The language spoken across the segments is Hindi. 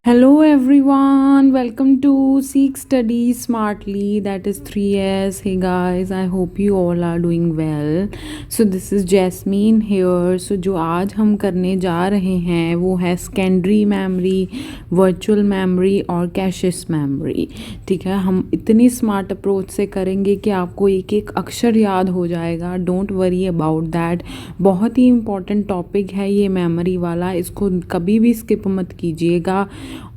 Hello everyone, welcome to Seek Study Smartly, that is 3S. Hey guys, I hope you all are doing well. So this is Jasmine here. So जो आज हम करने जा रहे हैं वो है सेकेंडरी मेमोरी, वर्चुअल मेमोरी और कैशेस मेमोरी. ठीक है, हम इतनी स्मार्ट अप्रोच से करेंगे कि आपको एक एक अक्षर याद हो जाएगा. Don't worry about that. बहुत ही इम्पॉर्टेंट टॉपिक है ये मेमोरी वाला, इसको कभी भी स्किप मत कीजिएगा.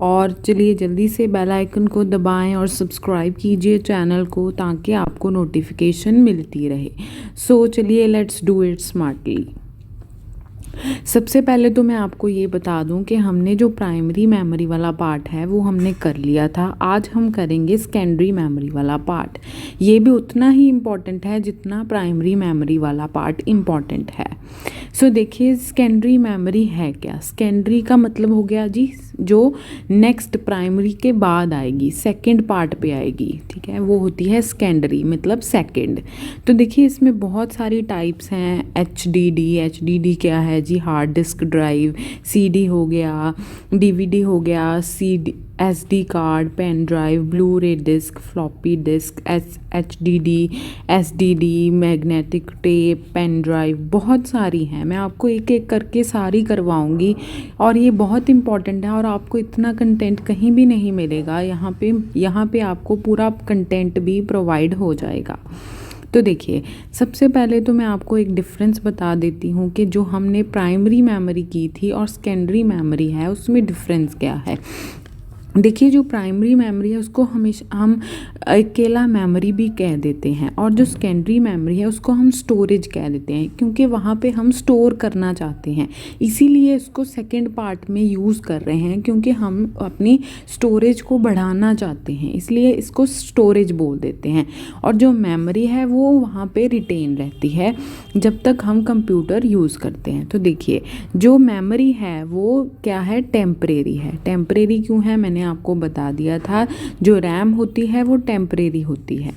और चलिए जल्दी से बेल आइकन को दबाएं और सब्सक्राइब कीजिए चैनल को ताकि आपको नोटिफिकेशन मिलती रहे. सो चलिए लेट्स डू इट स्मार्टली. सबसे पहले तो मैं आपको ये बता दूं कि हमने जो प्राइमरी मेमोरी वाला पार्ट है वो हमने कर लिया था. आज हम करेंगे सेकेंडरी मेमोरी वाला पार्ट. ये भी उतना ही इम्पॉर्टेंट है जितना प्राइमरी मेमोरी वाला पार्ट इम्पॉर्टेंट है. सो देखिए सेकेंडरी मेमोरी है क्या. सेकेंडरी का मतलब हो गया जी जो नेक्स्ट प्राइमरी के बाद आएगी, सेकंड पार्ट पे आएगी. ठीक है, वो होती है सेकेंडरी मतलब सेकंड. तो देखिए इसमें बहुत सारी टाइप्स हैं. एच डी डी क्या है जी, हार्ड डिस्क ड्राइव. सी हो गया, DVD हो गया, SD card, pen drive, blu ray disk, floppy disk, HDD, SDD, magnetic tape, pen drive. बहुत सारी हैं, मैं आपको एक एक करके सारी करवाऊंगी. और ये बहुत इम्पॉर्टेंट है और आपको इतना कंटेंट कहीं भी नहीं मिलेगा. यहाँ पे आपको पूरा कंटेंट भी प्रोवाइड हो जाएगा. तो देखिए सबसे पहले तो मैं आपको एक डिफरेंस बता देती हूँ कि जो हमने प्राइमरी मेमोरी की थी और सेकेंडरी मेमोरी है उसमें डिफरेंस क्या है. देखिए जो प्राइमरी मेमोरी है उसको हमेशा हम अकेला मेमोरी भी कह देते हैं और जो सेकेंडरी मेमोरी है उसको हम स्टोरेज कह देते हैं क्योंकि वहाँ पे हम स्टोर करना चाहते हैं. इसीलिए इसको सेकंड पार्ट में यूज़ कर रहे हैं क्योंकि हम अपनी स्टोरेज को बढ़ाना चाहते हैं, इसलिए इसको स्टोरेज बोल देते हैं. और जो मेमोरी है वो वहाँ पे रिटेन रहती है जब तक हम कंप्यूटर यूज़ करते हैं. तो देखिए जो मेमोरी है वो क्या है, टेम्परेरी है. टेम्परेरी क्यों है मैंने आपको बता दिया था. जो रैम होती है वो टेम्परेरी होती है,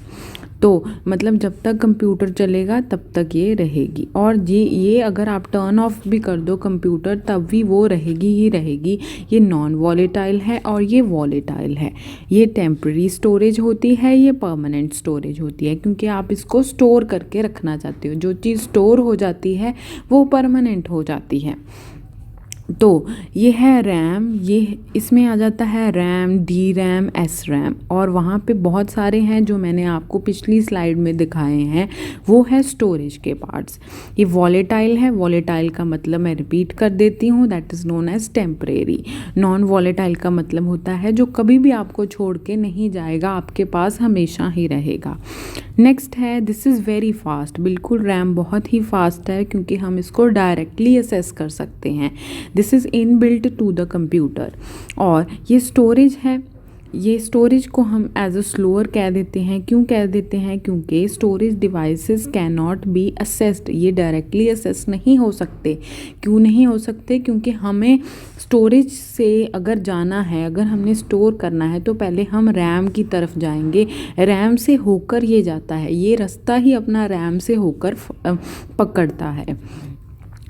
तो मतलब जब तक कंप्यूटर चलेगा तब तक ये रहेगी. और ये अगर आप टर्न ऑफ भी कर दो कंप्यूटर तब भी वो रहेगी ही रहेगी. ये नॉन वॉलेटाइल है और ये वॉलेटाइल है. ये टेम्परेरी स्टोरेज होती है, ये परमानेंट स्टोरेज होती है क्योंकि आप इसको स्टोर करके रखना चाहते हो. जो चीज़ स्टोर हो जाती है वो परमानेंट हो जाती है. तो ये है रैम, ये इसमें आ जाता है RAM, D RAM, S RAM. और वहाँ पे बहुत सारे हैं जो मैंने आपको पिछली स्लाइड में दिखाए हैं, वो है स्टोरेज के पार्ट्स. ये वॉलेटाइल है. वॉलेटाइल का मतलब मैं रिपीट कर देती हूँ, that is known as temporary. Non volatile का मतलब होता है जो कभी भी आपको छोड़ के नहीं जाएगा, आपके पास हमेशा ही रहेगा. नेक्स्ट है दिस इज़ वेरी फास्ट. बिल्कुल रैम बहुत ही फास्ट है क्योंकि हम इसको डायरेक्टली असेस कर सकते हैं. This is inbuilt to the computer. और ये स्टोरेज है. ये स्टोरेज को हम एज अ स्लोअर कह देते हैं. क्यों कह देते हैं, क्योंकि storage devices can not B assessed. ये डायरेक्टली असेस नहीं हो सकते. क्यों नहीं हो सकते, क्योंकि हमें स्टोरेज से अगर जाना है, अगर हमने स्टोर करना है तो पहले हम रैम की तरफ जाएंगे. रैम से होकर ये जाता है, ये रास्ता ही अपना रैम से होकर पकड़ता है.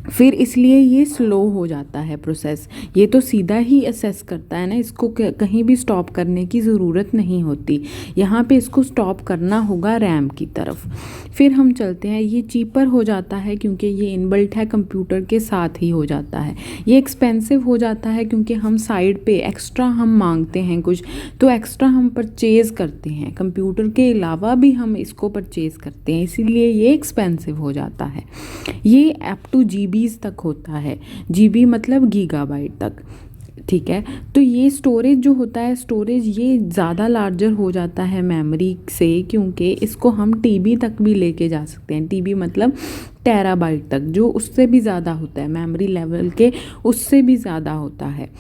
फिर इसलिए ये स्लो हो जाता है प्रोसेस. ये तो सीधा ही असेस करता है ना, इसको कहीं भी स्टॉप करने की ज़रूरत नहीं होती. यहाँ पे इसको स्टॉप करना होगा रैम की तरफ. फिर हम चलते हैं, ये चीपर हो जाता है क्योंकि ये इनबिल्ट है, कंप्यूटर के साथ ही हो जाता है. ये एक्सपेंसिव हो जाता है क्योंकि हम साइड पे एक्स्ट्रा हम मांगते हैं कुछ, तो एक्स्ट्रा हम परचेज़ करते हैं. कंप्यूटर के अलावा भी हम इसको परचेज़ करते हैं, इसीलिए ये एक्सपेंसिव हो जाता है. ये अप टू GBs तक होता है. GB मतलब गीगाबाइट तक. ठीक है, तो ये स्टोरेज जो होता है, स्टोरेज ये ज़्यादा लार्जर हो जाता है मेमोरी से क्योंकि इसको हम TB तक भी लेके जा सकते हैं. TB मतलब टेराबाइट तक, जो उससे भी ज़्यादा होता है, मेमोरी लेवल के उससे भी ज़्यादा होता है.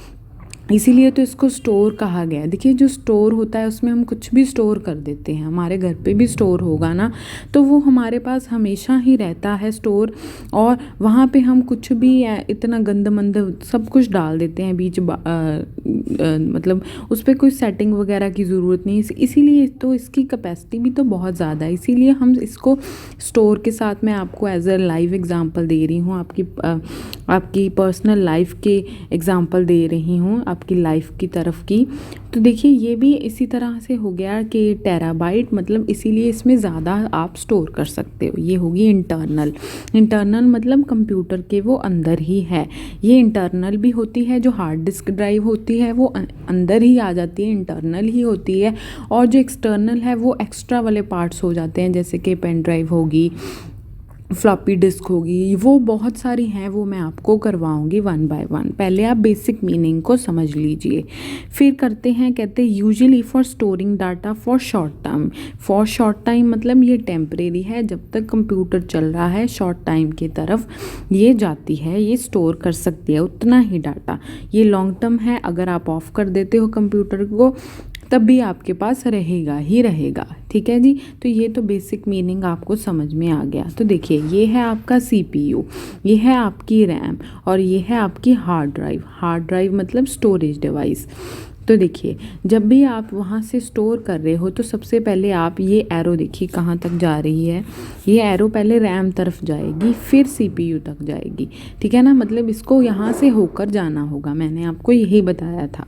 इसीलिए तो इसको स्टोर कहा गया है. देखिए जो स्टोर होता है उसमें हम कुछ भी स्टोर कर देते हैं. हमारे घर पे भी स्टोर होगा ना, तो वो हमारे पास हमेशा ही रहता है स्टोर. और वहाँ पे हम कुछ भी इतना गंदमंद सब कुछ डाल देते हैं मतलब उस पर कोई सेटिंग वगैरह की ज़रूरत नहीं. इसीलिए तो इसकी कैपेसिटी भी तो बहुत ज़्यादा है, इसीलिए हम इसको स्टोर के साथ मैं आपको एज अ लाइव एग्जांपल दे रही हूँ, आपकी पर्सनल लाइफ के एग्जांपल दे रही हूँ. आपकी लाइफ की तरफ की। तो देखिए ये भी इसी तरह से हो गया कि टेराबाइट, मतलब इसीलिए इसमें ज़्यादा आप स्टोर कर सकते हो। ये होगी इंटरनल। इंटरनल मतलब कंप्यूटर के वो अंदर ही है। ये इंटरनल भी होती है, जो हार्ड डिस्क ड्राइव होती है वो अंदर ही आ जाती है, इंटरनल ही होती है। और जो एक्सटर्नल है वो एक्स्ट्रा वाले पार्ट्स हो जाते हैं, जैसे कि पेन ड्राइव होगी, फ्लॉपी डिस्क होगी, वो बहुत सारी हैं, वो मैं आपको करवाऊंगी वन बाय वन। पहले आप बेसिक मीनिंग को समझ लीजिए, फिर करते हैं। कहते हैं usually for storing data for short time. For short time मतलब ये टेम्परेरी है, जब तक कंप्यूटर चल रहा है शॉर्ट टाइम की तरफ ये जाती है, ये स्टोर कर सकती है उतना ही डाटा। ये लॉन्ग टर्म है, अगर आप ऑफ कर देते हो कंप्यूटर को तब भी आपके पास रहेगा ही रहेगा। ठीक है जी, तो ये तो बेसिक मीनिंग आपको समझ में आ गया। तो देखिए ये है आपका सीपीयू, ये है आपकी रैम, और ये है आपकी हार्ड ड्राइव। हार्ड ड्राइव मतलब स्टोरेज डिवाइस। तो देखिए जब भी आप वहाँ से स्टोर कर रहे हो तो सबसे पहले आप ये एरो देखिए कहाँ तक जा रही है। ये एरो पहले रैम तरफ जाएगी, फिर सीपीयू तक जाएगी। ठीक है ना, मतलब इसको यहाँ से होकर जाना होगा, मैंने आपको यही बताया था।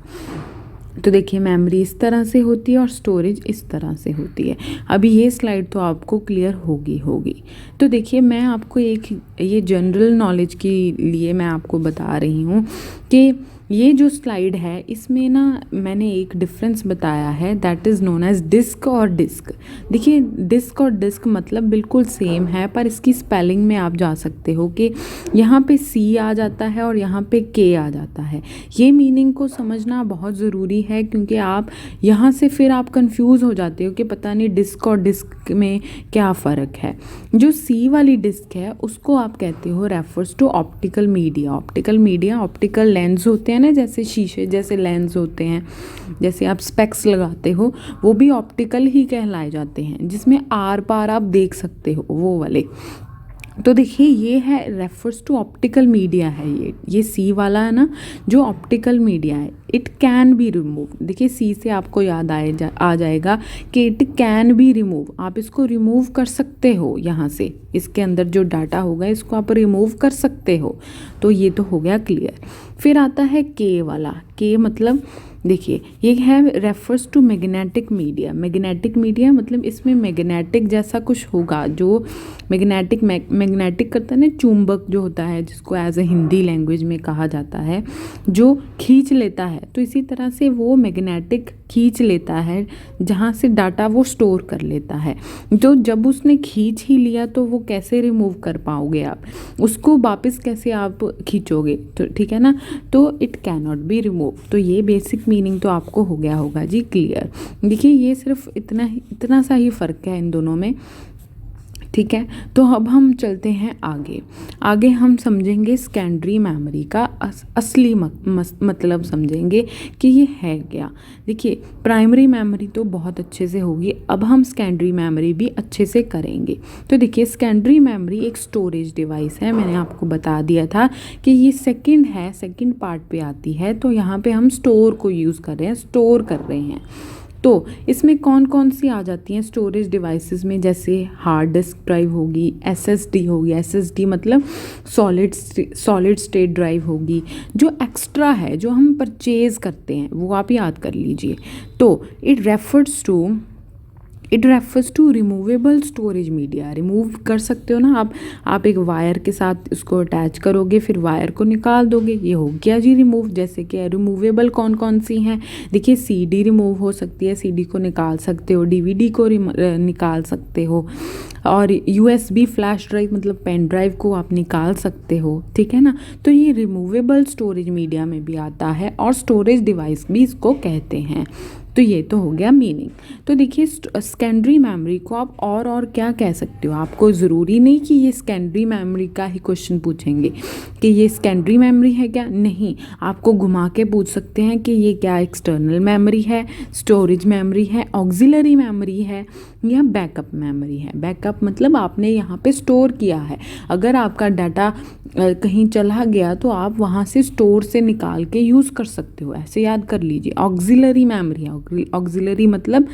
तो देखिए मेमोरी इस तरह से होती है और स्टोरेज इस तरह से होती है। अभी ये स्लाइड तो आपको क्लियर होगी। तो देखिए मैं आपको एक ये जनरल नॉलेज के लिए मैं आपको बता रही हूँ कि ये जो स्लाइड है इसमें ना मैंने एक डिफरेंस बताया है, that is known as disk और डिस्क। देखिए डिस्क और डिस्क मतलब बिल्कुल सेम है, पर इसकी स्पेलिंग में आप जा सकते हो कि यहाँ पे सी आ जाता है और यहाँ पे के आ जाता है। ये मीनिंग को समझना बहुत ज़रूरी है, क्योंकि आप यहाँ से फिर आप कंफ्यूज हो जाते हो कि पता नहीं डिस्क और डिस्क में क्या फ़र्क है। जो सी वाली डिस्क है उसको आप कहते हो refers to optical media. Optical media, optical lens होते हैं ना, जैसे शीशे जैसे लेंस होते हैं, जैसे आप स्पेक्स लगाते हो, वो भी ऑप्टिकल ही कहलाए जाते हैं, जिसमें आर पार आप देख सकते हो, वो वाले। तो देखिए ये है रेफर्स टू ऑप्टिकल मीडिया है, ये सी वाला है ना जो ऑप्टिकल मीडिया है। इट कैन बी रिमूव, देखिए सी से आपको याद आ जाएगा कि इट कैन बी रिमूव, आप इसको रिमूव कर सकते हो यहाँ से, इसके अंदर जो डाटा होगा इसको आप रिमूव कर सकते हो। तो ये तो हो गया क्लियर। फिर आता है के वाला। के मतलब देखिए ये है refers to magnetic media. Magnetic media मतलब इसमें मैग्नेटिक जैसा कुछ होगा, जो मैग्नेटिक करता है ना, चुंबक जो होता है, जिसको एज ए हिंदी लैंग्वेज में कहा जाता है, जो खींच लेता है। तो इसी तरह से वो मैग्नेटिक खींच लेता है, जहाँ से डाटा वो स्टोर कर लेता है। तो जब उसने खींच ही लिया तो वो कैसे रिमूव कर पाओगे आप उसको, वापस कैसे आप खींचोगे? तो ठीक है ना, तो it can not be remove. तो ये बेसिक मीनिंग तो आपको हो गया होगा जी क्लियर। देखिए ये सिर्फ इतना सा ही फ़र्क है इन दोनों में। ठीक है, तो अब हम चलते हैं आगे हम समझेंगे सेकेंडरी मेमोरी का असली मतलब समझेंगे कि ये है क्या। देखिए प्राइमरी मेमोरी तो बहुत अच्छे से होगी, अब हम सेकेंडरी मेमोरी भी अच्छे से करेंगे। तो देखिए सेकेंडरी मेमोरी एक स्टोरेज डिवाइस है, मैंने आपको बता दिया था कि ये सेकंड पार्ट पे आती है। तो यहाँ पे हम स्टोर को यूज़ कर रहे हैं, स्टोर कर रहे हैं। तो इसमें कौन कौन सी आ जाती हैं स्टोरेज डिवाइसेस में, जैसे हार्ड डिस्क ड्राइव होगी, एसएसडी होगी, एसएसडी मतलब सॉलिड स्टेट ड्राइव होगी, जो एक्स्ट्रा है जो हम परचेज़ करते हैं वो आप याद कर लीजिए। तो it refers to removable storage media. Remove कर सकते हो ना आप एक वायर के साथ उसको अटैच करोगे, फिर वायर को निकाल दोगे, ये हो गया जी रिमूव। जैसे कि रिमूवेबल कौन कौन सी हैं, देखिए सीडी रिमूव हो सकती है, सीडी को निकाल सकते हो, डीवीडी को निकाल सकते हो, और यूएसबी फ्लैश ड्राइव मतलब पेन ड्राइव को आप निकाल सकते हो। ठीक है ना, तो ये रिमूवेबल स्टोरेज मीडिया में भी आता है और स्टोरेज डिवाइस भी इसको कहते हैं। तो ये तो हो गया मीनिंग। तो देखिए सेकेंडरी मेमोरी को आप और क्या कह सकते हो, आपको ज़रूरी नहीं कि ये सेकेंडरी मेमोरी का ही क्वेश्चन पूछेंगे कि ये सेकेंडरी मेमोरी है क्या, नहीं, आपको घुमा के पूछ सकते हैं कि ये क्या एक्सटर्नल मेमोरी है, स्टोरेज मेमोरी है, ऑक्सिलरी मेमोरी है, या बैकअप मेमोरी है। बैकअप मतलब आपने यहाँ पे स्टोर किया है, अगर आपका डाटा कहीं चला गया तो आप वहाँ से स्टोर से निकाल के यूज़ कर सकते हो, ऐसे याद कर लीजिए। ऑक्सिलरी मेमोरी है, ऑक्सिलरी मतलब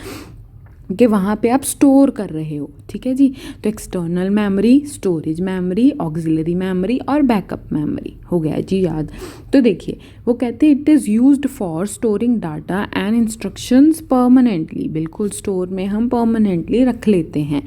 कि वहाँ पे आप स्टोर कर रहे हो, ठीक है जी। तो external memory, storage memory, auxiliary memory और बैकअप मेमोरी हो गया जी याद। तो देखिए वो कहते हैं it is used for storing data and instructions permanently, बिल्कुल स्टोर में हम परमानेंटली रख लेते हैं।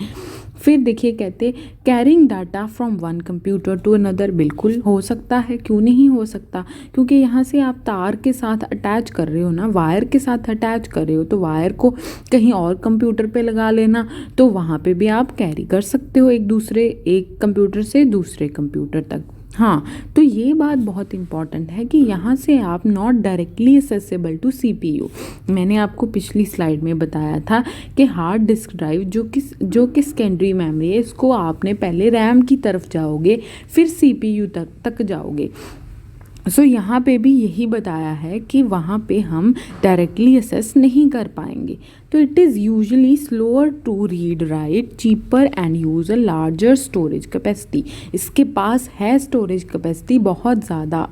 फिर देखिए कहते carrying data from one computer to another, बिल्कुल हो सकता है, क्यों नहीं हो सकता, क्योंकि यहाँ से आप तार के साथ अटैच कर रहे हो ना, वायर के साथ अटैच कर रहे हो, तो वायर को कहीं और कंप्यूटर पे लगा लेना, तो वहाँ पे भी आप कैरी कर सकते हो एक कंप्यूटर से दूसरे कंप्यूटर तक। हाँ, तो ये बात बहुत इंपॉर्टेंट है कि यहाँ से आप not directly accessible to CPU. मैंने आपको पिछली स्लाइड में बताया था कि हार्ड डिस्क ड्राइव जो कि सेकेंडरी मेमोरी है, इसको आपने पहले रैम की तरफ जाओगे फिर सीपीयू तक जाओगे। सो यहाँ पे भी यही बताया है कि वहाँ पे हम डायरेक्टली असेस नहीं कर पाएंगे। तो it is usually slower to read write, cheaper and use a larger storage capacity. इसके पास है स्टोरेज कैपेसिटी बहुत ज़्यादा,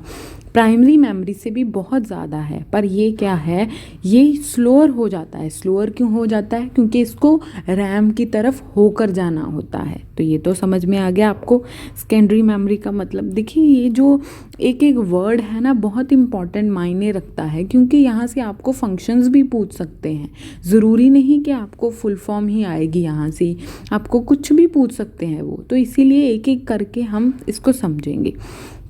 प्राइमरी मेमोरी से भी बहुत ज़्यादा है, पर ये क्या है, ये स्लोअर हो जाता है। स्लोअर क्यों हो जाता है, क्योंकि इसको रैम की तरफ होकर जाना होता है। तो ये तो समझ में आ गया आपको सेकेंडरी मेमोरी का मतलब। देखिए ये जो एक एक वर्ड है ना, बहुत इंपॉर्टेंट मायने रखता है, क्योंकि यहाँ से आपको फंक्शंस भी पूछ सकते हैं। ज़रूरी नहीं कि आपको फुल फॉर्म ही आएगी, यहाँ से आपको कुछ भी पूछ सकते हैं वो, तो इसीलिए एक एक करके हम इसको समझेंगे।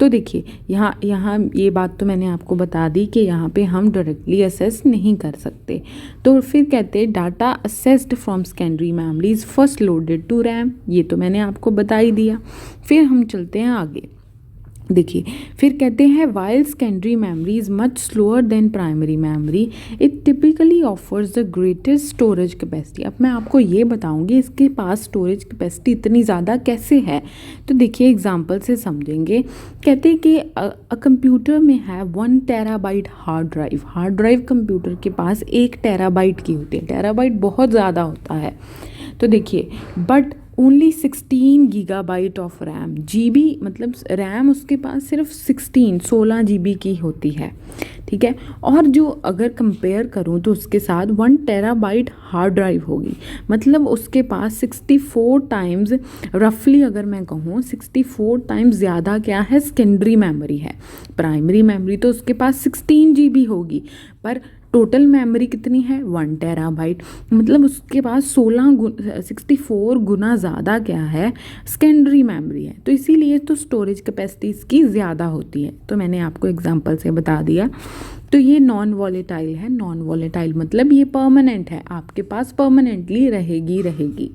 तो देखिए यहाँ ये बात तो मैंने आपको बता दी कि यहाँ पे हम डायरेक्टली असेस नहीं कर सकते। तो फिर कहते हैं data accessed from secondary memories first loaded to RAM, ये तो मैंने आपको बता ही दिया। फिर हम चलते हैं आगे। देखिए फिर कहते हैं while secondary memory is much slower then primary memory, it typically offers the greatest storage capacity. अब मैं आपको ये बताऊंगी इसके पास स्टोरेज कैपेसिटी इतनी ज़्यादा कैसे है। तो देखिए एग्जांपल से समझेंगे। कहते हैं कि अ कंप्यूटर में है 1 terabyte hard drive. Hard drive computer के पास 1 टेराबाइट की होती है। टेराबाइट बहुत ज़्यादा होता है। तो देखिए but only 16 gigabyte of RAM, GB मतलब रैम उसके पास सिर्फ 16 जीबी की होती है, ठीक है। और जो अगर कंपेयर करूँ तो उसके साथ 1 टेराबाइट हार्ड ड्राइव होगी, मतलब उसके पास 64 टाइम्स, रफली अगर मैं कहूँ 64 टाइम्स ज़्यादा क्या है, सेकेंडरी मेमोरी है। प्राइमरी मेमोरी तो उसके पास 16 जीबी होगी, पर टोटल मेमोरी कितनी है, 1 टेराबाइट, मतलब उसके पास 64 गुना ज़्यादा क्या है, सेकेंडरी मेमोरी है। तो इसीलिए तो स्टोरेज कैपेसिटी इसकी ज़्यादा होती है। तो मैंने आपको एग्जांपल से बता दिया। तो ये नॉन वॉलेटाइल है। नॉन वॉलेटाइल मतलब ये परमानेंट है, आपके पास परमानेंटली रहेगी।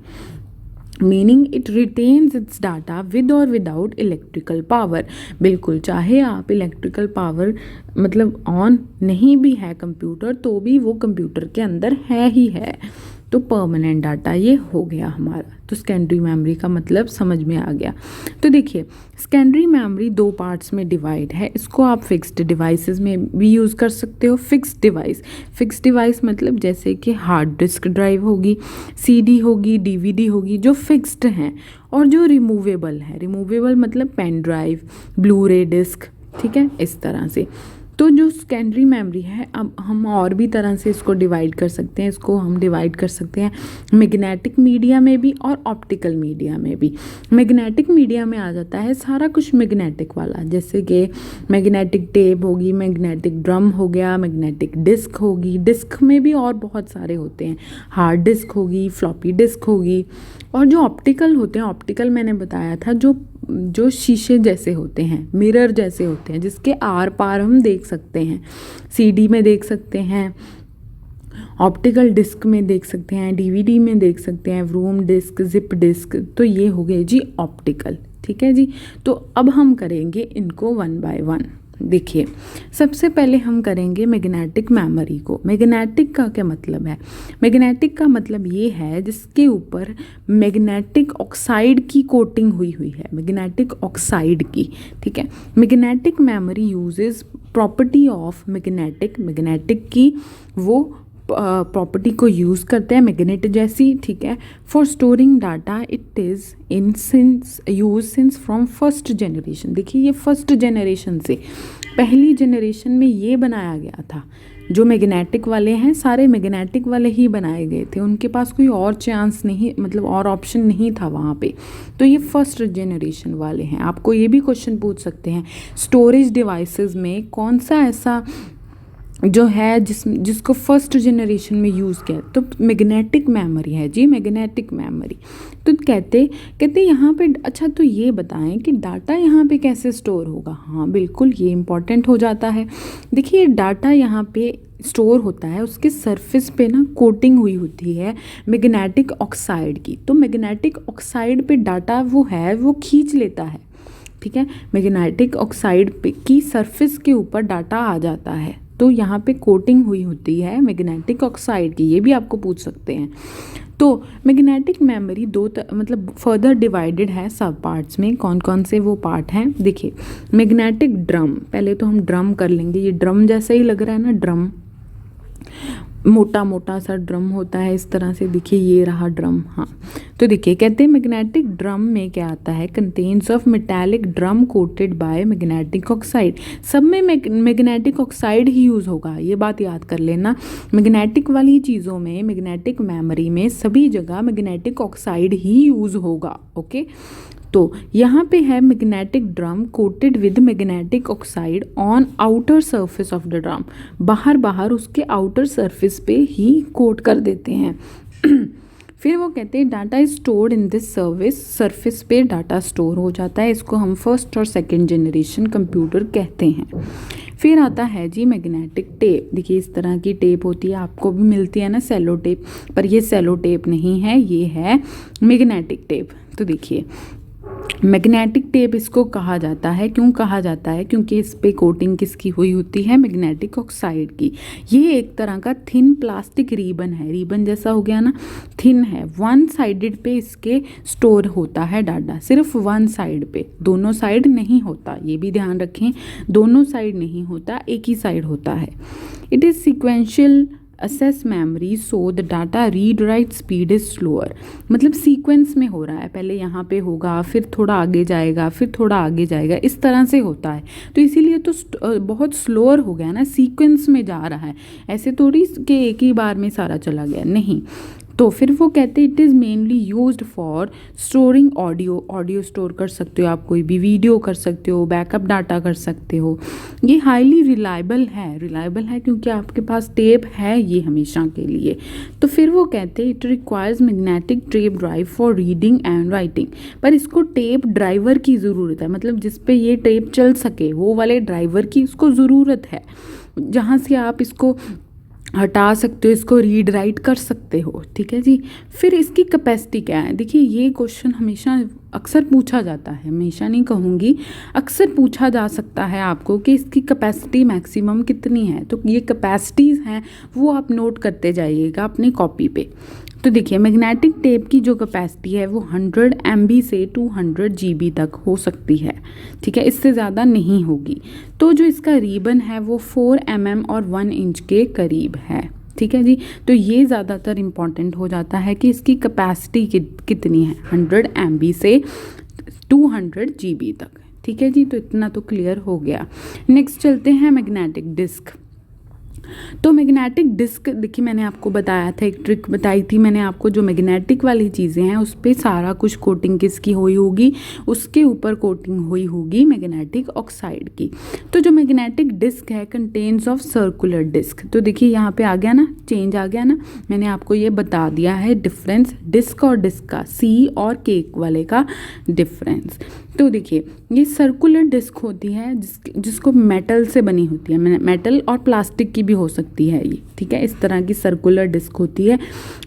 Meaning it retains it's data with और विदाउट इलेक्ट्रिकल पावर, बिल्कुल चाहे आप इलेक्ट्रिकल पावर मतलब ऑन नहीं भी है कंप्यूटर, तो भी वो कंप्यूटर के अंदर है ही है। तो परमानेंट डाटा ये हो गया हमारा। तो सेकेंडरी मेमोरी का मतलब समझ में आ गया। तो देखिए सेकेंडरी मेमोरी 2 पार्ट्स में डिवाइड है। इसको आप फिक्स्ड डिवाइसेस में भी यूज़ कर सकते हो। फिक्स्ड डिवाइस मतलब जैसे कि हार्ड डिस्क ड्राइव होगी, सीडी होगी, डीवीडी होगी, जो फिक्स्ड हैं, और जो रिमूवेबल है। रिमूवेबल मतलब pen drive, blu ray disc, ठीक है, इस तरह से। तो जो सेकेंडरी मेमोरी है, अब हम और भी तरह से इसको डिवाइड कर सकते हैं। इसको हम डिवाइड कर सकते हैं मैग्नेटिक मीडिया में भी और ऑप्टिकल मीडिया में भी। मैग्नेटिक मीडिया में आ जाता है सारा कुछ मैग्नेटिक वाला, जैसे कि मैग्नेटिक टेप होगी, मैग्नेटिक ड्रम हो गया, मैग्नेटिक डिस्क होगी, डिस्क में भी और बहुत सारे होते हैं, हार्ड डिस्क होगी, फ्लॉपी डिस्क होगी। और जो ऑप्टिकल होते हैं, ऑप्टिकल मैंने बताया था जो शीशे जैसे होते हैं, मिरर जैसे होते हैं, जिसके आर पार हम देख सकते हैं। सीडी में देख सकते हैं, ऑप्टिकल डिस्क में देख सकते हैं, डीवीडी में देख सकते हैं, रूम डिस्क, जिप डिस्क। तो ये हो गए जी ऑप्टिकल, ठीक है जी। तो अब हम करेंगे इनको 1 बाय 1। देखिए सबसे पहले हम करेंगे मैग्नेटिक मेमोरी को। मैग्नेटिक का क्या मतलब है, मैग्नेटिक का मतलब ये है जिसके ऊपर मैग्नेटिक ऑक्साइड की कोटिंग हुई है, मैग्नेटिक ऑक्साइड की, ठीक है। Magnetic memory uses property of magnetic की वो प्रॉपर्टी को यूज़ करते हैं मैग्नेट जैसी, ठीक है। For storing data it is in since use since from first generation. देखिए ये फर्स्ट जनरेशन से पहली जनरेशन में ये बनाया गया था। जो मैग्नेटिक वाले हैं सारे मैग्नेटिक वाले ही बनाए गए थे, उनके पास कोई और चांस नहीं, मतलब और ऑप्शन नहीं था वहाँ पे। तो ये फर्स्ट जनरेशन वाले हैं। आपको ये भी क्वेश्चन पूछ सकते हैं, स्टोरेज डिवाइसेस में कौन सा ऐसा जो है जिसको फर्स्ट जनरेशन में यूज़ किया, तो मैग्नेटिक मेमोरी है जी, मैग्नेटिक मेमोरी। तो कहते यहाँ पे अच्छा तो ये बताएं कि डाटा यहाँ पे कैसे स्टोर होगा। हाँ बिल्कुल, ये इम्पॉर्टेंट हो जाता है। देखिए डाटा यहाँ पे स्टोर होता है, उसके सरफेस पे ना कोटिंग हुई होती है मैग्नेटिक ऑक्साइड की। तो मैग्नेटिक ऑक्साइड पे डाटा वो खींच लेता है, ठीक है। मैग्नेटिक ऑक्साइड पे की सरफेस के ऊपर डाटा आ जाता है, तो यहाँ पे कोटिंग हुई होती है मैग्नेटिक ऑक्साइड की। ये भी आपको पूछ सकते हैं। तो मैग्नेटिक मेमोरी मतलब फर्दर डिवाइडेड है सब पार्ट्स में। कौन कौन से वो पार्ट हैं देखिए। मैग्नेटिक ड्रम, पहले तो हम ड्रम कर लेंगे। ये ड्रम जैसा ही लग रहा है ना, ड्रम मोटा मोटा सा ड्रम होता है इस तरह से। देखिए ये रहा ड्रम। हाँ तो देखिए कहते हैं मैग्नेटिक ड्रम में क्या आता है, contains of metallic drum coated by magnetic oxide. सब में मैग्नेटिक ऑक्साइड ही यूज़ होगा, ये बात याद कर लेना। मैग्नेटिक वाली चीज़ों में, मैग्नेटिक मेमोरी में सभी जगह मैग्नेटिक ऑक्साइड ही यूज़ होगा। ओके, तो यहाँ पे है magnetic drum coated with magnetic oxide on outer surface of the drum. बाहर उसके आउटर सरफेस पे ही कोट कर देते हैं। फिर वो कहते हैं data is stored in this surface पे डाटा स्टोर हो जाता है। इसको हम फर्स्ट और सेकंड जनरेशन कंप्यूटर कहते हैं। फिर आता है जी मैग्नेटिक टेप। देखिए इस तरह की टेप होती है, आपको भी मिलती है ना सेलो टेप, पर ये सेलो टेप नहीं है, ये है मैग्नेटिक टेप। तो देखिए मैग्नेटिक टेप इसको कहा जाता है। क्यों कहा जाता है? क्योंकि इस पे कोटिंग किसकी हुई होती है, मैग्नेटिक ऑक्साइड की। ये एक तरह का थिन प्लास्टिक रिबन है, रिबन जैसा हो गया ना, थिन है। वन साइडेड पे इसके स्टोर होता है डाटा, सिर्फ वन साइड पे, दोनों साइड नहीं होता, ये भी ध्यान रखें, दोनों साइड नहीं होता, एक ही साइड होता है। It is sequential assess memory so the data read right speed is slower. मतलब सीक्वेंस में हो रहा है, पहले यहाँ पे होगा, फिर थोड़ा आगे जाएगा, फिर थोड़ा आगे जाएगा, इस तरह से होता है। तो इसीलिए तो बहुत स्लोअर हो गया ना, सीक्वेंस में जा रहा है, ऐसे थोड़ी कि एक ही बार में सारा चला गया, नहीं। तो फिर वो कहते हैं it is mainly used for storing audio store कर सकते हो आप, कोई भी वीडियो कर सकते हो, बैकअप डाटा कर सकते हो। ये हाईली रिलायबल है क्योंकि आपके पास टेप है ये हमेशा के लिए। तो फिर वो कहते हैं it requires magnetic tape drive for reading and writing. पर इसको टेप ड्राइवर की ज़रूरत है, मतलब जिस पे ये टेप चल सके वो वाले ड्राइवर की इसको ज़रूरत है, जहाँ से आप इसको हटा सकते हो, इसको रीड राइट कर सकते हो, ठीक है जी। फिर इसकी कैपेसिटी क्या है? देखिए ये क्वेश्चन हमेशा अक्सर पूछा जाता है, हमेशा नहीं कहूँगी, अक्सर पूछा जा सकता है आपको कि इसकी कैपेसिटी मैक्सिमम कितनी है। तो ये कैपेसिटीज़ हैं वो आप नोट करते जाइएगा अपनी कॉपी पे। तो देखिए मैग्नेटिक टेप की जो कैपेसिटी है वो 100 MB से 200 GB तक हो सकती है, ठीक है, इससे ज़्यादा नहीं होगी। तो जो इसका रिबन है वो 4 mm और 1 इंच के करीब है, ठीक है जी। तो ये ज़्यादातर इम्पॉर्टेंट हो जाता है कि इसकी कैपेसिटी कितनी है, 100 MB से 200 GB तक, ठीक है जी। तो इतना तो क्लियर हो गया। नेक्स्ट चलते हैं मैग्नेटिक डिस्क। तो मैग्नेटिक डिस्क, देखिए मैंने आपको बताया था, एक ट्रिक बताई थी मैंने आपको, जो मैग्नेटिक वाली चीज़ें हैं उस पर सारा कुछ कोटिंग किसकी हुई होगी, उसके ऊपर कोटिंग हुई होगी मैग्नेटिक ऑक्साइड की। तो जो मैग्नेटिक डिस्क है कंटेन्स ऑफ सर्कुलर डिस्क। तो देखिए यहाँ पे आ गया ना, चेंज आ गया ना, मैंने आपको ये बता दिया है डिफरेंस डिस्क और डिस्क का, सी और केक वाले का डिफरेंस। तो देखिए ये सर्कुलर डिस्क होती है जिसको मेटल से बनी होती है, मेटल और प्लास्टिक की भी हो सकती है ये, ठीक है। इस तरह की सर्कुलर डिस्क होती है,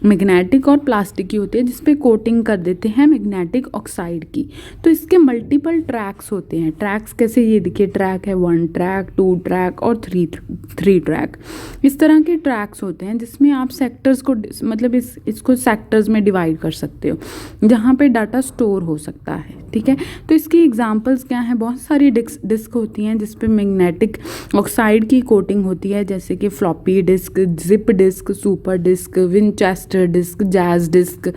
मैग्नेटिक और प्लास्टिक की होती है, जिस पे कोटिंग कर देते हैं मैग्नेटिक ऑक्साइड की। तो इसके मल्टीपल ट्रैक्स होते हैं। ट्रैक्स कैसे, ये देखिए ट्रैक है 1 ट्रैक, 2 ट्रैक और 3 ट्रैक, इस तरह के ट्रैक्स होते हैं जिसमें आप सेक्टर्स को, मतलब इसको सेक्टर्स में डिवाइड कर सकते हो जहाँ पे डाटा स्टोर हो सकता है, ठीक है। तो इसकी एग्जांपल्स क्या हैं, बहुत सारी डिस्क होती हैं जिस पे मैग्नेटिक ऑक्साइड की कोटिंग होती है, जैसे कि floppy disk, zip disk, super disk, Winchester disk, Jaz disk.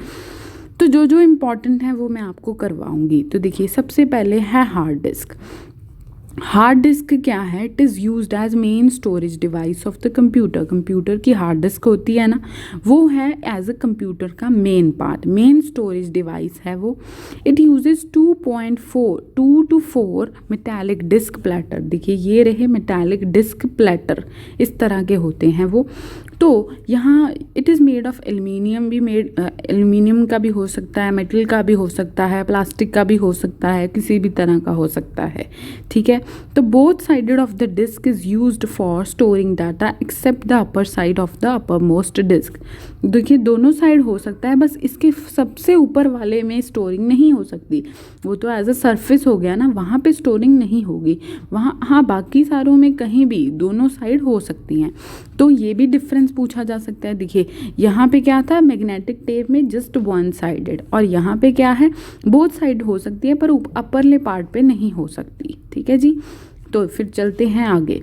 तो जो इम्पॉर्टेंट है वो मैं आपको करवाऊंगी। तो देखिए सबसे पहले है हार्ड डिस्क। हार्ड डिस्क क्या है? It is used as main storage device of the computer. Computer की हार्ड डिस्क होती है ना, वो है एज अ कंप्यूटर का main part, main storage device है वो। It uses 2 to 4 metallic disk platter. देखिए ये रहे मेटालिक डिस्क प्लेटर, इस तरह के होते हैं वो। तो यहाँ it is made of aluminium, भी मेड एल्यूमिनियम का भी हो सकता है, मेटल का भी हो सकता है, प्लास्टिक का भी हो सकता है, किसी भी तरह का हो सकता है, ठीक है। तो both sided of the disk is used for storing data except the upper side of the upper most disk. देखिए दोनों साइड हो सकता है, बस इसके सबसे ऊपर वाले में स्टोरिंग नहीं हो सकती, वो तो एज अ सरफेस हो गया ना, वहाँ पे स्टोरिंग नहीं होगी। वहाँ हाँ बाकी सारों में कहीं भी दोनों साइड हो सकती हैं। तो ये भी डिफरेंस पूछा जा सकता है। देखिए यहाँ पे क्या था, मैग्नेटिक टेप में जस्ट वन साइडेड, और यहाँ पे क्या है, बोथ साइड हो सकती है पर अपरले पार्ट पे नहीं हो सकती, ठीक है जी। तो फिर चलते हैं आगे।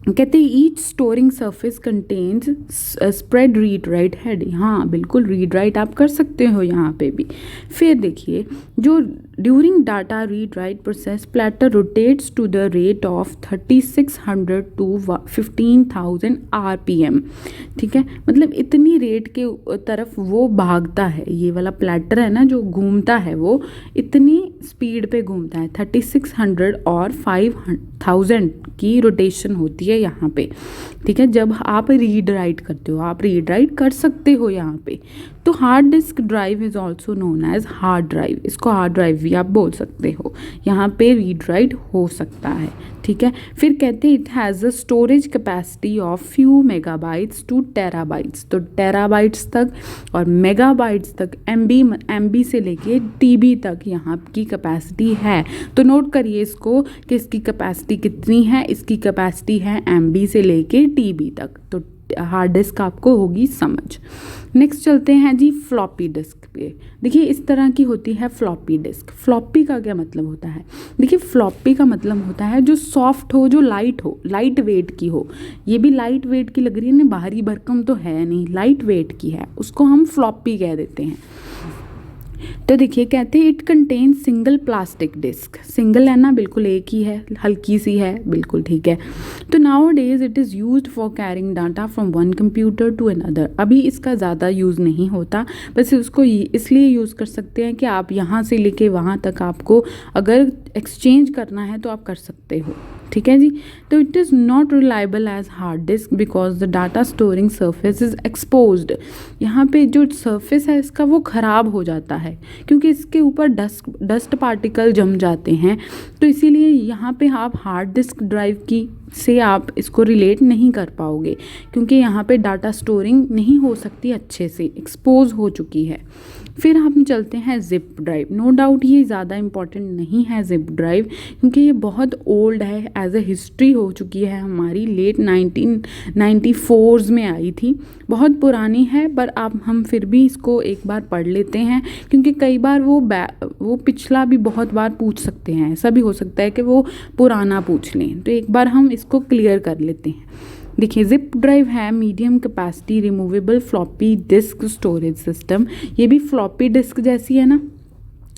कहते हैं each storing surface contains spread read write head. हाँ बिल्कुल, रीड राइट आप कर सकते हो यहाँ पे भी। फिर देखिए जो during data read write process platter rotates to the rate of 3600 to 15,000 RPM, ठीक है। मतलब इतनी रेट के तरफ वो भागता है, ये वाला प्लेटर है ना जो घूमता है वो इतनी स्पीड पे घूमता है। 3600 और 5000 की रोटेशन होती है यहाँ पे, ठीक है। जब आप रीड राइट करते हो, आप रीड राइट कर सकते हो यहाँ पे। तो hard disk drive is also known as hard drive, इसको हार्ड ड्राइव भी आप बोल सकते हो। यहाँ पे रीड राइट हो सकता है, ठीक है। फिर कहते हैं it has a storage capacity of few megabytes to terabytes. तो टेराबाइट्स तक और मेगाबाइट्स तक, एमबी से लेके टीबी तक यहाँ की कैपेसिटी है। तो नोट करिए इसको कि इसकी कैपेसिटी कितनी है, इसकी कैपेसिटी है एमबी से लेके टीबी तक। तो हार्ड डिस्क आपको होगी समझ। नेक्स्ट चलते हैं जी फ्लॉपी डिस्क पे। देखिए इस तरह की होती है फ्लॉपी डिस्क। फ्लॉपी का क्या मतलब होता है? देखिए फ्लॉपी का मतलब होता है जो सॉफ्ट हो, जो लाइट हो, लाइट वेट की हो। ये भी लाइट वेट की लग रही है ना, भारी भरकम तो है नहीं, लाइट वेट की है, उसको हम फ्लॉपी कह देते हैं। तो देखिए कहते हैं it contain single plastic disk. Single है ना, बिल्कुल एक ही है, हल्की सी है, बिल्कुल ठीक है। तो nowadays it is used for carrying data from one computer to another. अभी इसका ज़्यादा यूज़ नहीं होता, बस उसको इसलिए यूज़ कर सकते हैं कि आप यहाँ से लेके वहाँ तक आपको अगर एक्सचेंज करना है तो आप कर सकते हो, ठीक है जी। तो it is not reliable as hard disk because the data storing surface is exposed. यहाँ पे जो सरफेस है इसका वो ख़राब हो जाता है क्योंकि इसके ऊपर डस्ट पार्टिकल जम जाते हैं। तो इसीलिए यहाँ पे आप हार्ड डिस्क ड्राइव की से आप इसको रिलेट नहीं कर पाओगे क्योंकि यहाँ पे डाटा स्टोरिंग नहीं हो सकती, अच्छे से एक्सपोज हो चुकी है। फिर हम चलते हैं जिप ड्राइव। नो डाउट ये ज़्यादा इम्पॉर्टेंट नहीं है जिप ड्राइव क्योंकि ये बहुत ओल्ड है, एज ए हिस्ट्री हो चुकी है हमारी, लेट 1994 में आई थी, बहुत पुरानी है। पर आप हम फिर भी इसको एक बार पढ़ लेते हैं क्योंकि कई बार वो पिछला भी बहुत बार पूछ सकते हैं, ऐसा भी हो सकता है कि वो पुराना पूछ लें। तो एक बार हम इसको क्लियर कर लेते हैं। देखिए जिप ड्राइव है medium capacity removable floppy disk storage system. ये भी फ्लॉपी डिस्क जैसी है ना,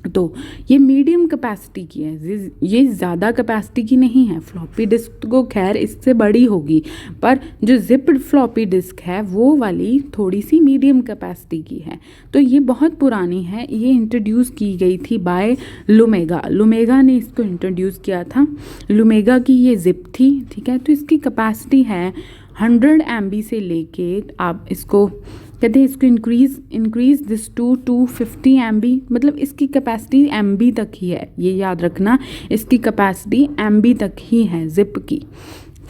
तो ये मीडियम कैपेसिटी की है, ये ज़्यादा कैपेसिटी की नहीं है। फ्लॉपी डिस्क को खैर इससे बड़ी होगी, पर जो जिप्ड फ्लॉपी डिस्क है वो वाली थोड़ी सी मीडियम कैपेसिटी की है। तो ये बहुत पुरानी है, ये इंट्रोड्यूस की गई थी बाय लुमेगा ने इसको इंट्रोड्यूस किया था। लुमेगा की ये जिप थी, ठीक है। तो इसकी कैपेसिटी है 100 MB से लेके आप इसको कहते हैं इसको इंक्रीज दिस टू 250 MB, मतलब इसकी कैपेसिटी MB तक ही है, ये याद रखना, इसकी कैपेसिटी MB तक ही है जिप की,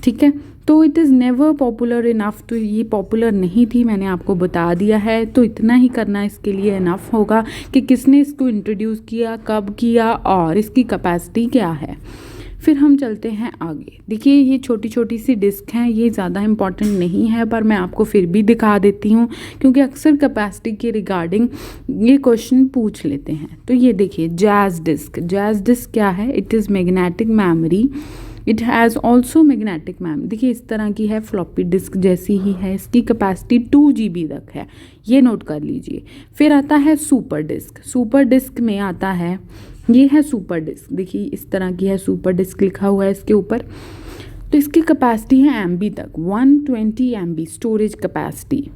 ठीक है। तो it is never popular enough, तो ये पॉपुलर नहीं थी, मैंने आपको बता दिया है। तो इतना ही करना इसके लिए इनफ होगा कि किसने इसको इंट्रोड्यूस किया, कब किया और इसकी कैपेसिटी क्या है। फिर हम चलते हैं आगे। देखिए ये छोटी छोटी सी डिस्क हैं, ये ज़्यादा इम्पॉर्टेंट नहीं है पर मैं आपको फिर भी दिखा देती हूँ क्योंकि अक्सर कैपेसिटी के रिगार्डिंग ये क्वेश्चन पूछ लेते हैं। तो ये देखिए जैज़ डिस्क क्या है? It is magnetic memory, it has also magnetic memory. देखिए इस तरह की है, फ्लॉपी डिस्क जैसी ही है, इसकी कैपेसिटी 2 GB तक है, ये नोट कर लीजिए। फिर आता है सुपर डिस्क में आता है ये है सुपर डिस्क, देखिए इस तरह की है, सुपर डिस्क लिखा हुआ है इसके ऊपर। तो इसकी कैपेसिटी है MB तक, 120 MB स्टोरेज कैपेसिटी,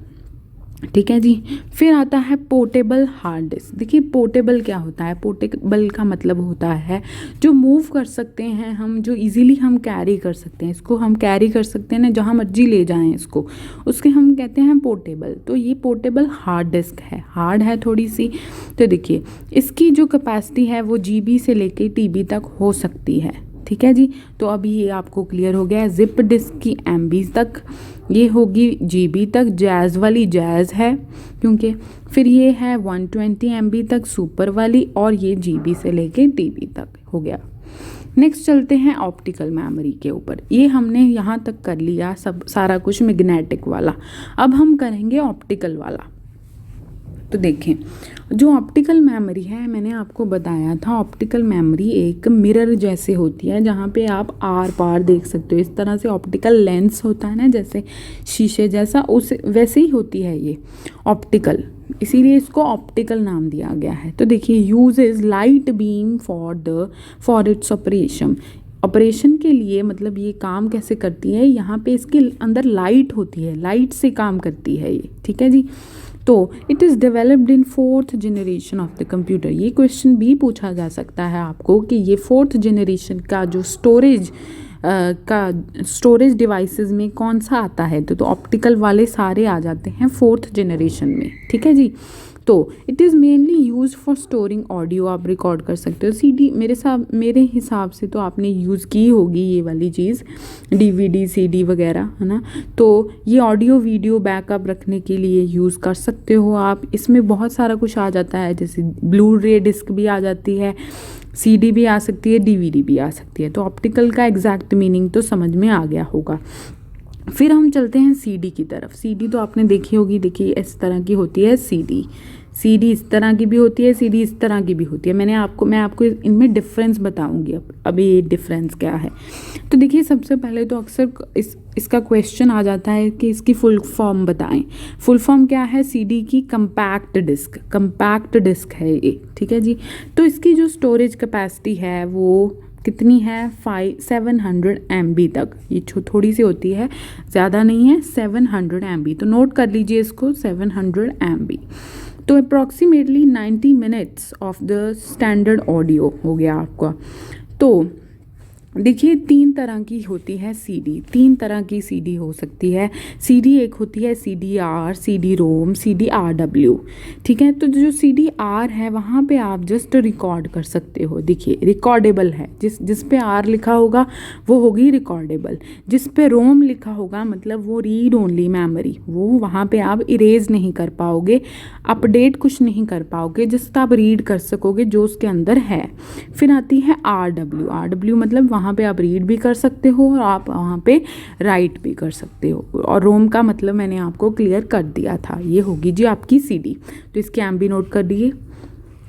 ठीक है जी। फिर आता है पोर्टेबल हार्ड डिस्क। देखिए पोर्टेबल क्या होता है, पोर्टेबल का मतलब होता है जो मूव कर सकते हैं हम, जो इजीली हम कैरी कर सकते हैं, इसको हम कैरी कर सकते हैं ना, जहाँ मर्जी ले जाएं इसको, उसके हम कहते हैं पोर्टेबल। तो ये पोर्टेबल हार्ड डिस्क है, हार्ड है थोड़ी सी। तो देखिए इसकी जो कैपेसिटी है वो GB से लेके TB तक हो सकती है, ठीक है जी। तो अभी ये आपको क्लियर हो गया है। जिप डिस्क की MB तक, ये होगी GB तक, जैज़ वाली जैज़ है क्योंकि, फिर ये है 120 MB तक सुपर वाली, और ये GB से लेके TB तक हो गया। नेक्स्ट चलते हैं ऑप्टिकल मेमोरी के ऊपर। ये हमने यहाँ तक कर लिया सब सारा कुछ मैग्नेटिक वाला, अब हम करेंगे ऑप्टिकल वाला। तो देखें जो ऑप्टिकल मेमोरी है, मैंने आपको बताया था ऑप्टिकल मेमोरी एक मिरर जैसे होती है, जहाँ पे आप आर पार देख सकते हो। इस तरह से ऑप्टिकल लेंस होता है ना, जैसे शीशे जैसा, उस वैसे ही होती है ये ऑप्टिकल, इसीलिए इसको ऑप्टिकल नाम दिया गया है। तो देखिए uses light beam for its operation के लिए, मतलब ये काम कैसे करती है, यहाँ पे इसके अंदर लाइट होती है, लाइट से काम करती है ये, ठीक है जी। तो it is developed in 4th generation of the computer. ये क्वेश्चन भी पूछा जा सकता है आपको कि ये 4th जनरेशन का जो स्टोरेज डिवाइसेस में कौन सा आता है। तो ऑप्टिकल वाले सारे आ जाते हैं 4th जनरेशन में, ठीक है जी। तो it is mainly use for storing audio, आप रिकॉर्ड कर सकते हो। CD मेरे हिसाब से तो आपने यूज़ की होगी ये वाली चीज़, DVD CD वगैरह, है ना। तो ये ऑडियो वीडियो बैकअप रखने के लिए यूज़ कर सकते हो आप। इसमें बहुत सारा कुछ आ जाता है, जैसे ब्लू रे डिस्क भी आ जाती है, CD भी आ सकती है, DVD भी आ सकती है। तो ऑप्टिकल का एग्जैक्ट मीनिंग तो समझ में आ गया होगा। फिर हम चलते हैं CD की तरफ। CD तो आपने देखी होगी, देखिए इस तरह की होती है CD इस तरह की भी होती है, CD इस तरह की भी होती है। मैं आपको इनमें डिफरेंस बताऊंगी अभी ये डिफरेंस क्या है। तो देखिए सबसे पहले तो अक्सर इसका क्वेश्चन आ जाता है कि इसकी फुल फॉर्म बताएं। फुल फॉर्म क्या है CD की? कंपैक्ट डिस्क है ये, ठीक है जी। तो इसकी जो स्टोरेज कैपेसिटी है वो कितनी है? 700 MB तक। ये थोड़ी सी होती है, ज़्यादा नहीं है, 700 MB। तो नोट कर लीजिए इसको, 700 MB। तो approximately 90 minutes of the standard audio हो गया आपका। तो देखिए 3 तरह की होती है CD, 3 तरह की CD हो सकती है। CD एक होती है CDR, CD-ROM, CDRW, ठीक है। तो जो CDR है वहाँ पे आप जस्ट रिकॉर्ड कर सकते हो। देखिए रिकॉर्डेबल है, जिस पे R लिखा होगा वो होगी रिकॉर्डेबल, जिस पे ROM लिखा होगा मतलब वो रीड ओनली मेमोरी, वो वहाँ पे आप इरेज नहीं कर पाओगे, अपडेट कुछ नहीं कर पाओगे, जस्ट आप रीड कर सकोगे जो उसके अंदर है। फिर आती है RW मतलब वहाँ पे आप रीड भी कर सकते हो और आप वहाँ पे राइट भी कर सकते हो। और रोम का मतलब मैंने आपको क्लियर कर दिया था, ये होगी जी आपकी CD। तो इसके MB नोट कर दिए,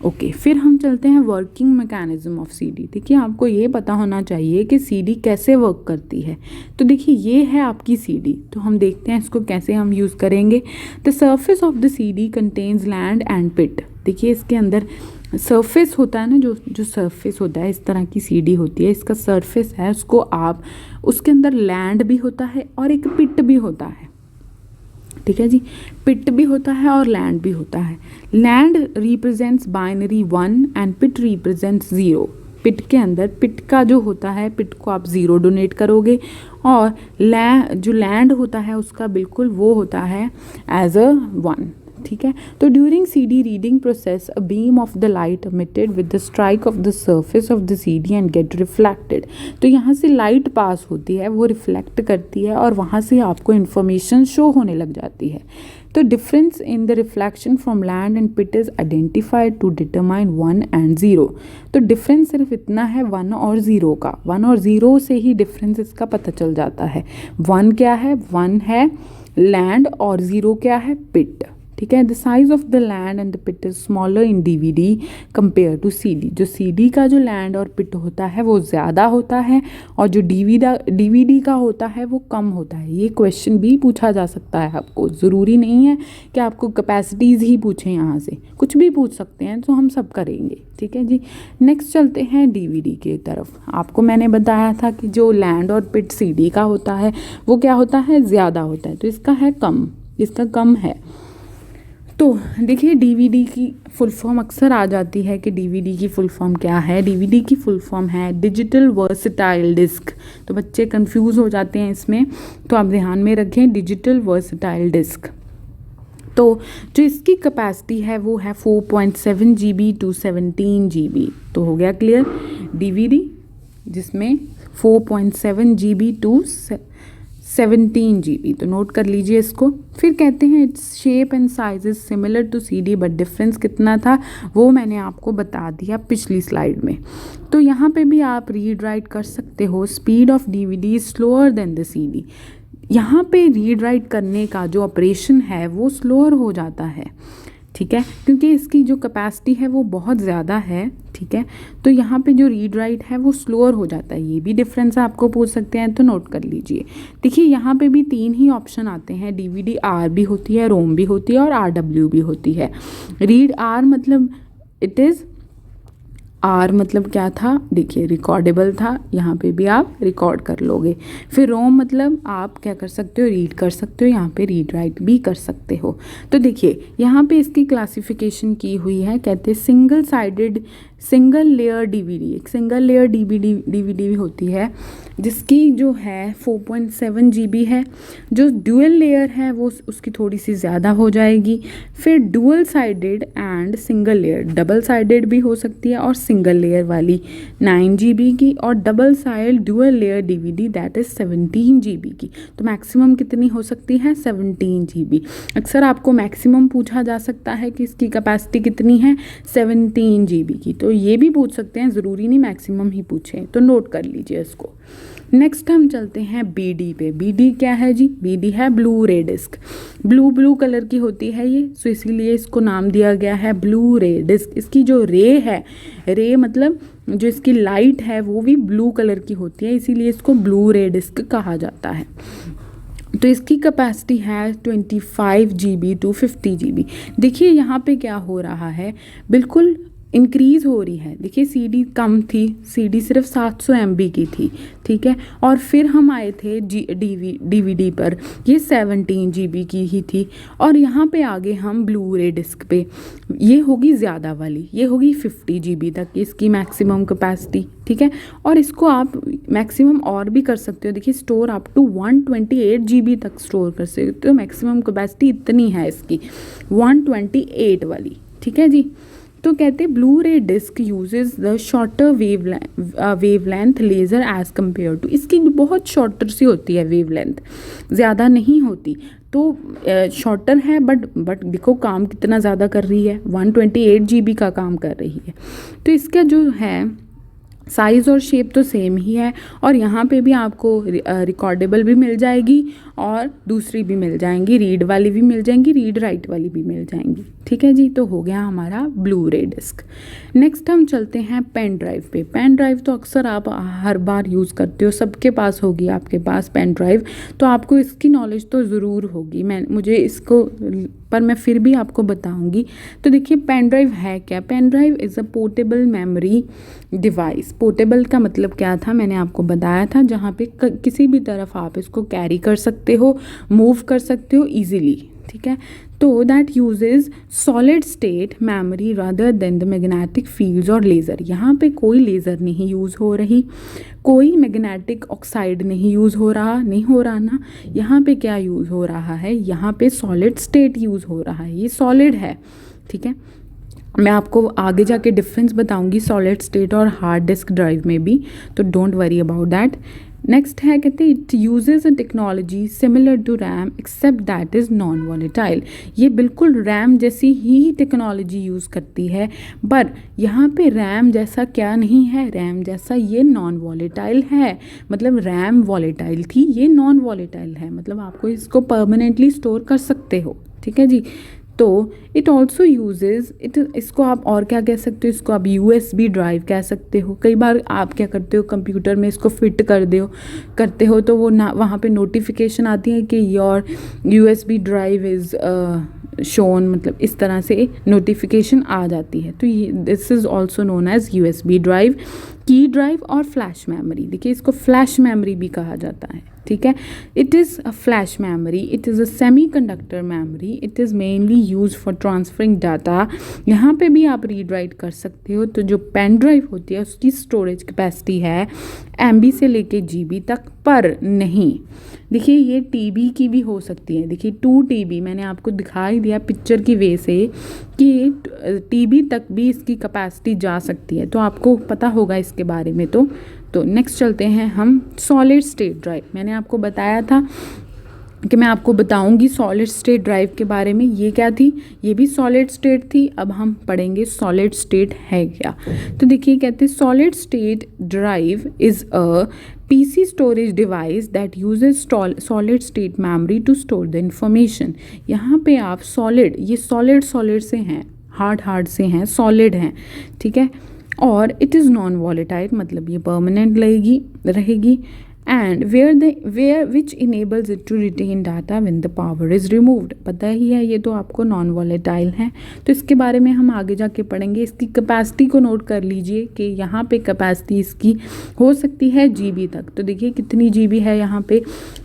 ओके। फिर हम चलते हैं वर्किंग मैकेनिज्म ऑफ CD। देखिए आपको ये पता होना चाहिए कि CD कैसे वर्क करती है। तो देखिए ये है आपकी CD, तो हम देखते हैं इसको कैसे हम यूज़ करेंगे। The surface of the CD contains land and pit. देखिए इसके अंदर सरफेस होता है ना, जो सरफेस होता है, इस तरह की CD होती है, इसका सरफेस है, उसको आप उसके अंदर लैंड भी होता है और एक पिट भी होता है, ठीक है जी। पिट भी होता है और लैंड भी होता है। Land represents binary 1 and pit represents 0। Pit के अंदर पिट का जो होता है, पिट को आप 0 डोनेट करोगे, और जो लैंड होता है उसका बिल्कुल वो होता है एज अ 1, ठीक है। तो during CD reading process a beam of the light emitted with the strike of the surface of the CD and get reflected। तो यहाँ से लाइट पास होती है, वो रिफ्लेक्ट करती है और वहाँ से आपको इन्फॉर्मेशन शो होने लग जाती है। तो difference in the reflection from land and pit is identified to determine 1 and 0। तो डिफरेंस सिर्फ इतना है 1 और 0 का, 1 और 0 से ही डिफरेंस इसका पता चल जाता है। 1 क्या है? 1 है लैंड और 0 क्या है? पिट, ठीक है। The size of the land and the pit is smaller in DVD compare to CD. CD सीडी का जो लैंड और पिट होता है वो ज़्यादा होता है और जो डीवीडी का होता है वो कम होता है। ये क्वेश्चन भी पूछा जा सकता है आपको, ज़रूरी नहीं है कि आपको कैपेसिटीज़ ही पूछें, यहाँ से कुछ भी पूछ सकते हैं, तो हम सब करेंगे, ठीक है जी। नेक्स्ट चलते हैं डीवीडी की तरफ। आपको मैंने बताया था कि जो लैंड और पिट सीडी का होता है वो क्या होता है, ज़्यादा होता है, तो इसका है कम, इसका कम है। तो देखिए डीवीडी की फुल फॉर्म अक्सर आ जाती है कि डीवीडी की फुल फॉर्म क्या है। डीवीडी की फुल फॉर्म है डिजिटल वर्सटाइल डिस्क। तो बच्चे कंफ्यूज हो जाते हैं इसमें, तो आप ध्यान में रखें डिजिटल वर्सटाइल डिस्क। तो जो इसकी कैपेसिटी है वो है 4.7 GB टू 17 GB। तो हो गया क्लियर, डीवीडी जिसमें 4.7 GB टू 17 GB। तो नोट कर लीजिए इसको। फिर कहते हैं its shape and size is similar to CD but difference कितना था वो मैंने आपको बता दिया पिछली स्लाइड में। तो यहाँ पे भी आप रीड राइट कर सकते हो, speed of DVD is slower then the CD. यहाँ पे रीड राइट करने का जो ऑपरेशन है वो स्लोअर हो जाता है, ठीक है, क्योंकि इसकी जो कैपेसिटी है वो बहुत ज़्यादा है, ठीक है। तो यहाँ पे जो रीड राइट है वो स्लोअर हो जाता है। ये भी डिफरेंस आपको पूछ सकते हैं, तो नोट कर लीजिए। देखिए यहाँ पे भी 3 ही ऑप्शन आते हैं, डीवीडी आर भी होती है, रोम भी होती है और आरडब्ल्यू भी होती है। रीड आर मतलब इट इज़, आर मतलब क्या था, देखिए रिकॉर्डेबल था, यहाँ पे भी आप रिकॉर्ड कर लोगे। फिर रोम मतलब आप क्या कर सकते हो, रीड कर सकते हो, यहाँ पे रीड राइट भी कर सकते हो। तो देखिए यहाँ पे इसकी क्लासिफिकेशन की हुई है, कहते हैं single sided single layer DVD. एक सिंगल लेयर डीवीडी भी होती है जिसकी जो है 4.7 GB है। जो ड्यूअल लेयर है वो उसकी थोड़ी सी ज़्यादा हो जाएगी। फिर dual sided and single layer, double sided भी हो सकती है और सिंगल लेयर वाली 9 GB की, और double side dual layer DVD that is 17 GB की। तो मैक्सिमम कितनी हो सकती है, 17 GB। अक्सर आपको मैक्सिमम पूछा जा सकता है कि इसकी कैपेसिटी कितनी है, 17 GB की। तो ये भी पूछ सकते हैं, ज़रूरी नहीं मैक्सिमम ही पूछें, तो नोट कर लीजिए इसको। नेक्स्ट हम चलते हैं बीडी पे। बीडी क्या है जी, बीडी है blue ray disc. Blue colour की होती है ये, सो इसीलिए इसको नाम दिया गया है ब्लू रे डिस्क। इसकी जो रे है, रे मतलब जो इसकी लाइट है वो भी ब्लू कलर की होती है, इसीलिए इसको ब्लू रे डिस्क कहा जाता है। तो इसकी कैपेसिटी है 25 GB टू 50 GB। देखिए यहाँ पे क्या हो रहा है, बिल्कुल इंक्रीज़ हो रही है। देखिए सीडी कम थी, सीडी सिर्फ 700 MB की थी, ठीक है, और फिर हम आए थे डीवीडी पर, ये 17 GB की ही थी, और यहाँ पे आगे हम ब्लू रे डिस्क पे, ये होगी ज़्यादा वाली, ये होगी 50 GB तक इसकी मैक्सिमम कैपेसिटी, ठीक है। और इसको आप मैक्सिमम और भी कर सकते हो, देखिए स्टोर अप टू 128 GB तक स्टोर कर सकते हो। मैक्सिमम कैपेसिटी इतनी है इसकी, 128 वाली, ठीक है जी। तो कहते हैं Blu ray disk uses the shorter wavelength laser as compare to. इसकी बहुत शॉर्टर सी होती है वेवलेंथ, ज़्यादा नहीं होती, तो शॉर्टर है बट देखो काम कितना ज़्यादा कर रही है, 128 GB का काम कर रही है। तो इसका जो है साइज़ और शेप तो सेम ही है, और यहाँ पे भी आपको रिकॉर्डेबल भी मिल जाएगी और दूसरी भी मिल जाएंगी, रीड वाली भी मिल जाएंगी, रीड राइट वाली भी मिल जाएंगी, ठीक है जी। तो हो गया हमारा ब्लू रे डिस्क। नेक्स्ट हम चलते हैं पेन ड्राइव पे। पेन ड्राइव तो अक्सर आप हर बार यूज़ करते हो, सबके पास होगी आपके पास पेन ड्राइव, तो आपको इसकी नॉलेज तो ज़रूर होगी। मुझे इसको पर मैं फिर भी आपको बताऊंगी। तो देखिए पेन ड्राइव है क्या, pen drive is a portable memory device. Portable का मतलब क्या था, मैंने आपको बताया था, जहाँ पे किसी भी तरफ आप इसको कैरी कर सकते हो, मूव कर सकते हो ईजिली, ठीक है। तो that uses solid state memory rather than the magnetic fields और लेज़र। यहाँ पे कोई लेज़र नहीं यूज़ हो रही, कोई मैग्नेटिक ऑक्साइड नहीं यूज़ हो रहा ना। यहाँ पे क्या यूज़ हो रहा है, यहाँ पे सॉलिड स्टेट यूज़ हो रहा है, ये सॉलिड है, ठीक है। मैं आपको आगे जाके डिफरेंस बताऊंगी सॉलिड स्टेट और हार्ड डिस्क ड्राइव में भी, तो don't worry about that. Next है, कहते हैं it uses a technology similar to RAM except that is non volatile. ये बिल्कुल रैम जैसी ही टेक्नोलॉजी यूज़ करती है, पर यहाँ पे रैम जैसा क्या नहीं है, रैम जैसा ये नॉन वॉलेटाइल है। मतलब रैम वॉलेटाइल थी, ये नॉन वॉलेटाइल है, मतलब आपको इसको परमानेंटली स्टोर कर सकते हो, ठीक है जी। तो इट ऑल्सो यूजेज इट, इसको आप और क्या कह सकते हो, इसको आप USB ड्राइव कह सकते हो। कई बार आप क्या करते हो, कंप्यूटर में इसको फिट करते हो तो वो ना वहाँ पे नोटिफिकेशन आती है कि your USB drive is shown, मतलब इस तरह से नोटिफिकेशन आ जाती है। तो ये this is also known as USB drive, key drive और फ्लैश मेमोरी। देखिए इसको फ्लैश मेमोरी भी कहा जाता है, ठीक है। It is a flash memory, it is a semi conductor memory, it is mainly use for transferring data. यहाँ पे भी आप रीड राइट कर सकते हो। तो जो पेन ड्राइव होती है उसकी स्टोरेज कैपेसिटी है MB से लेके GB तक, पर नहीं, देखिए ये TB की भी हो सकती है। देखिए 2 TB मैंने आपको दिखाई दिया पिक्चर की वे से कि TB तक भी इसकी कैपेसिटी जा सकती है, तो आपको पता होगा इसके बारे में। तो नेक्स्ट चलते हैं हम सॉलिड स्टेट ड्राइव। मैंने आपको बताया था कि मैं आपको बताऊंगी सॉलिड स्टेट ड्राइव के बारे में। ये क्या थी, ये भी सॉलिड स्टेट थी। अब हम पढ़ेंगे सॉलिड स्टेट है क्या। तो देखिए कहते हैं solid state drive is a PC storage device that uses solid state memory to store the information. यहाँ पे आप सॉलिड, ये सॉलिड से हैं, हार्ड से हैं, सॉलिड हैं, ठीक है। और इट इज़ नॉन वॉलेटाइल, मतलब ये परमानेंट रहेगी and where which enables it to retain data when the power is removed. पता ही है ये तो आपको, नॉन वॉलेटाइल है। तो इसके बारे में हम आगे जाके पढ़ेंगे। इसकी कैपेसिटी को नोट कर लीजिए कि यहाँ पे कैपेसिटी इसकी हो सकती है GB तक। तो देखिए कितनी GB है यहाँ पे,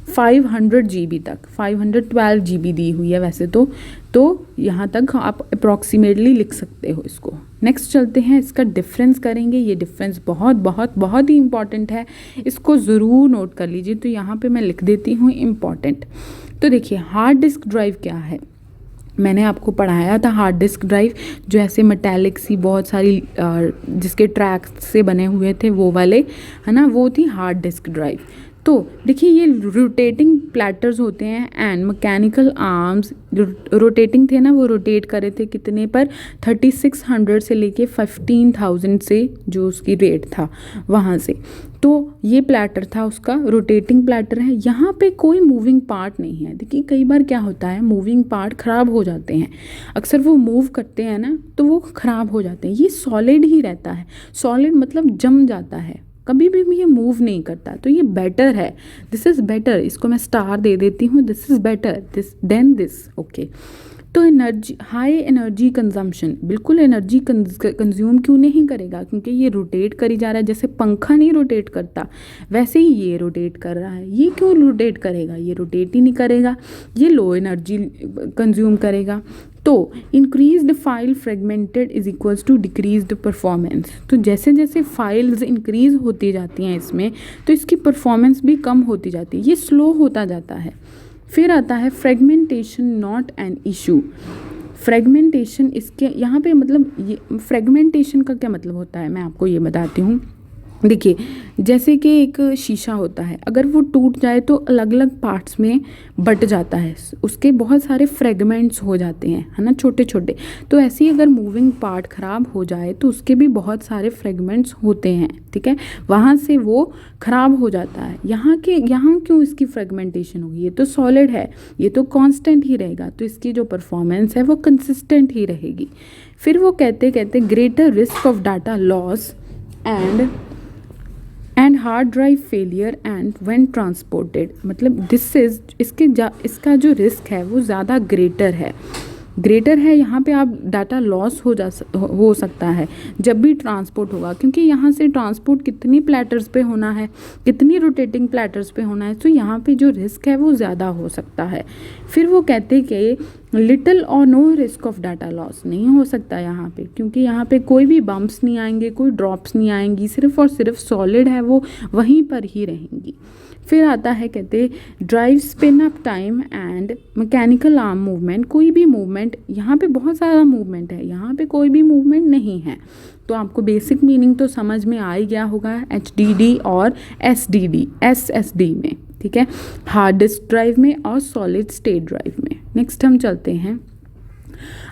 500 GB तक, 512 GB दी हुई है वैसे तो यहाँ तक आप अप्रॉक्सीमेटली लिख सकते हो इसको। नेक्स्ट चलते हैं, इसका डिफरेंस करेंगे। ये डिफरेंस बहुत बहुत बहुत ही इंपॉर्टेंट है, इसको ज़रूर नोट कर लीजिए। तो यहाँ पे मैं लिख देती हूँ इम्पॉर्टेंट। तो देखिए हार्ड डिस्क ड्राइव क्या है, मैंने आपको पढ़ाया था हार्ड डिस्क ड्राइव, जो ऐसे मेटालिक सी बहुत सारी जिसके ट्रैक से बने हुए थे वो वाले, है ना, वो थी हार्ड डिस्क ड्राइव। तो देखिए ये रोटेटिंग प्लेटर्स होते हैं एंड मैकेनिकल आर्म्स रोटेटिंग थे ना, वो रोटेट कर रहे थे कितने पर, 3600 से लेके 15,000 से, जो उसकी रेट था वहाँ से। तो ये प्लेटर था उसका, रोटेटिंग प्लेटर है। यहाँ पे कोई मूविंग पार्ट नहीं है। देखिए कई बार क्या होता है, मूविंग पार्ट ख़राब हो जाते हैं, अक्सर वो मूव करते हैं ना तो वो ख़राब हो जाते हैं। ये सॉलिड ही रहता है, सॉलिड मतलब जम जाता है, कभी भी ये मूव नहीं करता। तो ये बेटर है, दिस इज़ बेटर, इसको मैं स्टार दे देती हूँ, this is better than this, okay. तो एनर्जी, हाई एनर्जी कंजम्पशन, बिल्कुल एनर्जी कंज्यूम क्यों नहीं करेगा, क्योंकि ये रोटेट करी जा रहा है। जैसे पंखा नहीं रोटेट करता वैसे ही ये रोटेट कर रहा है। ये क्यों रोटेट करेगा, ये रोटेट ही नहीं करेगा, ये लो एनर्जी कंज्यूम करेगा। तो increase the file fragmented is equals to decrease the performance. तो जैसे जैसे फाइल्स इंक्रीज होती जाती हैं इसमें, तो इसकी परफॉर्मेंस भी कम होती जाती है, ये स्लो होता जाता है। फिर आता है fragmentation not an issue. Fragmentation, इसके यहाँ पे मतलब ये फ्रेगमेंटेशन का क्या मतलब होता है मैं आपको ये बताती हूँ। देखिए जैसे कि एक शीशा होता है, अगर वो टूट जाए तो अलग अलग पार्ट्स में बट जाता है, उसके बहुत सारे फ्रेगमेंट्स हो जाते हैं, है ना, छोटे छोटे। तो ऐसे ही अगर मूविंग पार्ट ख़राब हो जाए तो उसके भी बहुत सारे फ्रेगमेंट्स होते हैं, ठीक है, वहाँ से वो ख़राब हो जाता है। यहाँ क्यों इसकी फ्रेगमेंटेशन होगी, ये तो सॉलिड है, ये तो कांस्टेंट ही रहेगा, तो इसकी जो परफॉर्मेंस है वो कंसिस्टेंट ही रहेगी। फिर वो कहते greater risk of data loss and hard drive failure and when transported, मतलब दिस इज इसका जो रिस्क है वो ज़्यादा ग्रेटर है। यहाँ पे आप डाटा लॉस हो सकता है जब भी ट्रांसपोर्ट होगा, क्योंकि यहाँ से ट्रांसपोर्ट कितनी प्लेटर्स पे होना है, कितनी रोटेटिंग प्लेटर्स पे होना है, तो यहाँ पे जो रिस्क है वो ज़्यादा हो सकता है। फिर वो कहते हैं कि लिटिल और no risk of data loss नहीं हो सकता यहाँ पे, क्योंकि यहाँ पे कोई भी बम्प्स नहीं आएंगे, कोई ड्रॉप्स नहीं आएंगी, सिर्फ और सिर्फ सॉलिड है वो वहीं पर ही रहेंगी। फिर आता है कहते drive spin up time and mechanical arm movement. कोई भी मूवमेंट, यहाँ पे बहुत सारा मूवमेंट है, यहाँ पे कोई भी मूवमेंट नहीं है। तो आपको बेसिक मीनिंग तो समझ में आ ही गया होगा HDD और SSD में, ठीक है, हार्ड डिस्क ड्राइव में और सॉलिड स्टेट ड्राइव में। नेक्स्ट हम चलते हैं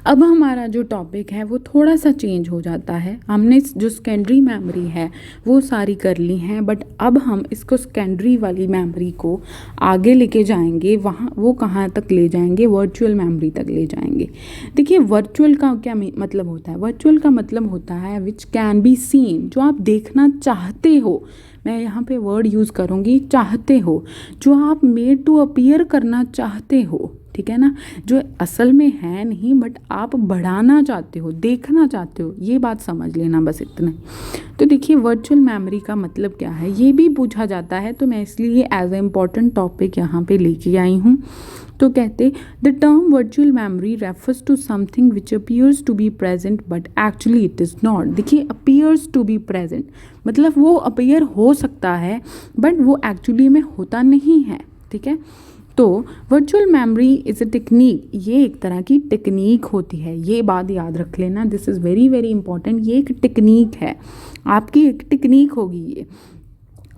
अब हमारा जो टॉपिक है वो थोड़ा सा चेंज हो जाता है। हमने जो सेकेंडरी मेमोरी है वो सारी कर ली हैं, बट अब हम इसको सेकेंडरी वाली मेमोरी को आगे लेके जाएंगे। वहाँ वो कहाँ तक ले जाएंगे? वर्चुअल मेमोरी तक ले जाएंगे। देखिए वर्चुअल का क्या मतलब होता है? वर्चुअल का मतलब होता है विच कैन बी सीन, जो आप देखना चाहते हो। मैं यहाँ पे वर्ड यूज़ करूँगी चाहते हो, जो आप मेड टू अपीयर करना चाहते हो, ठीक है ना, जो असल में है नहीं बट आप बढ़ाना चाहते हो, देखना चाहते हो, ये बात समझ लेना, बस इतना। तो देखिए वर्चुअल मेमोरी का मतलब क्या है ये भी पूछा जाता है, तो मैं इसलिए एज ए इम्पॉर्टेंट टॉपिक यहाँ पे लेके आई हूँ। तो कहते the term virtual memory refers to something which appears to be present but actually it is not. देखिए अपीयर्स टू बी प्रेजेंट मतलब वो अपीयर हो सकता है बट वो एक्चुअली में होता नहीं है, ठीक है। तो virtual memory is a technique, ये एक तरह की टेक्निक होती है, ये बात याद रख लेना, this is very very important. ये एक टेक्निक है, आपकी एक टेक्निक होगी ये।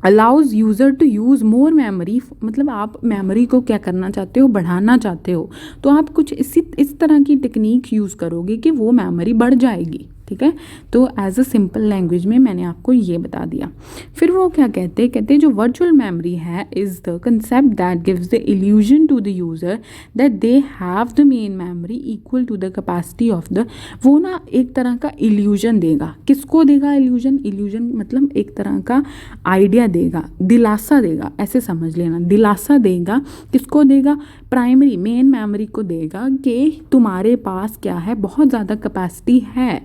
Allows user to use more memory, मतलब आप मेमोरी को क्या करना चाहते हो? बढ़ाना चाहते हो, तो आप कुछ इस तरह की टेक्निक यूज़ करोगे कि वो मेमोरी बढ़ जाएगी, ठीक है। तो एज अ सिंपल लैंग्वेज में मैंने आपको ये बता दिया। फिर वो क्या कहते जो वर्चुअल मेमोरी है is the concept that gives the illusion to the user that they have the main memory equal to the capacity of the, वो ना एक तरह का इल्यूजन देगा। किसको देगा इल्यूजन? इल्यूजन मतलब एक तरह का आइडिया देगा, दिलासा देगा, ऐसे समझ लेना, दिलासा देगा। किसको देगा? प्राइमरी मेन मेमोरी को देगा कि तुम्हारे पास क्या है, बहुत ज़्यादा कैपेसिटी है,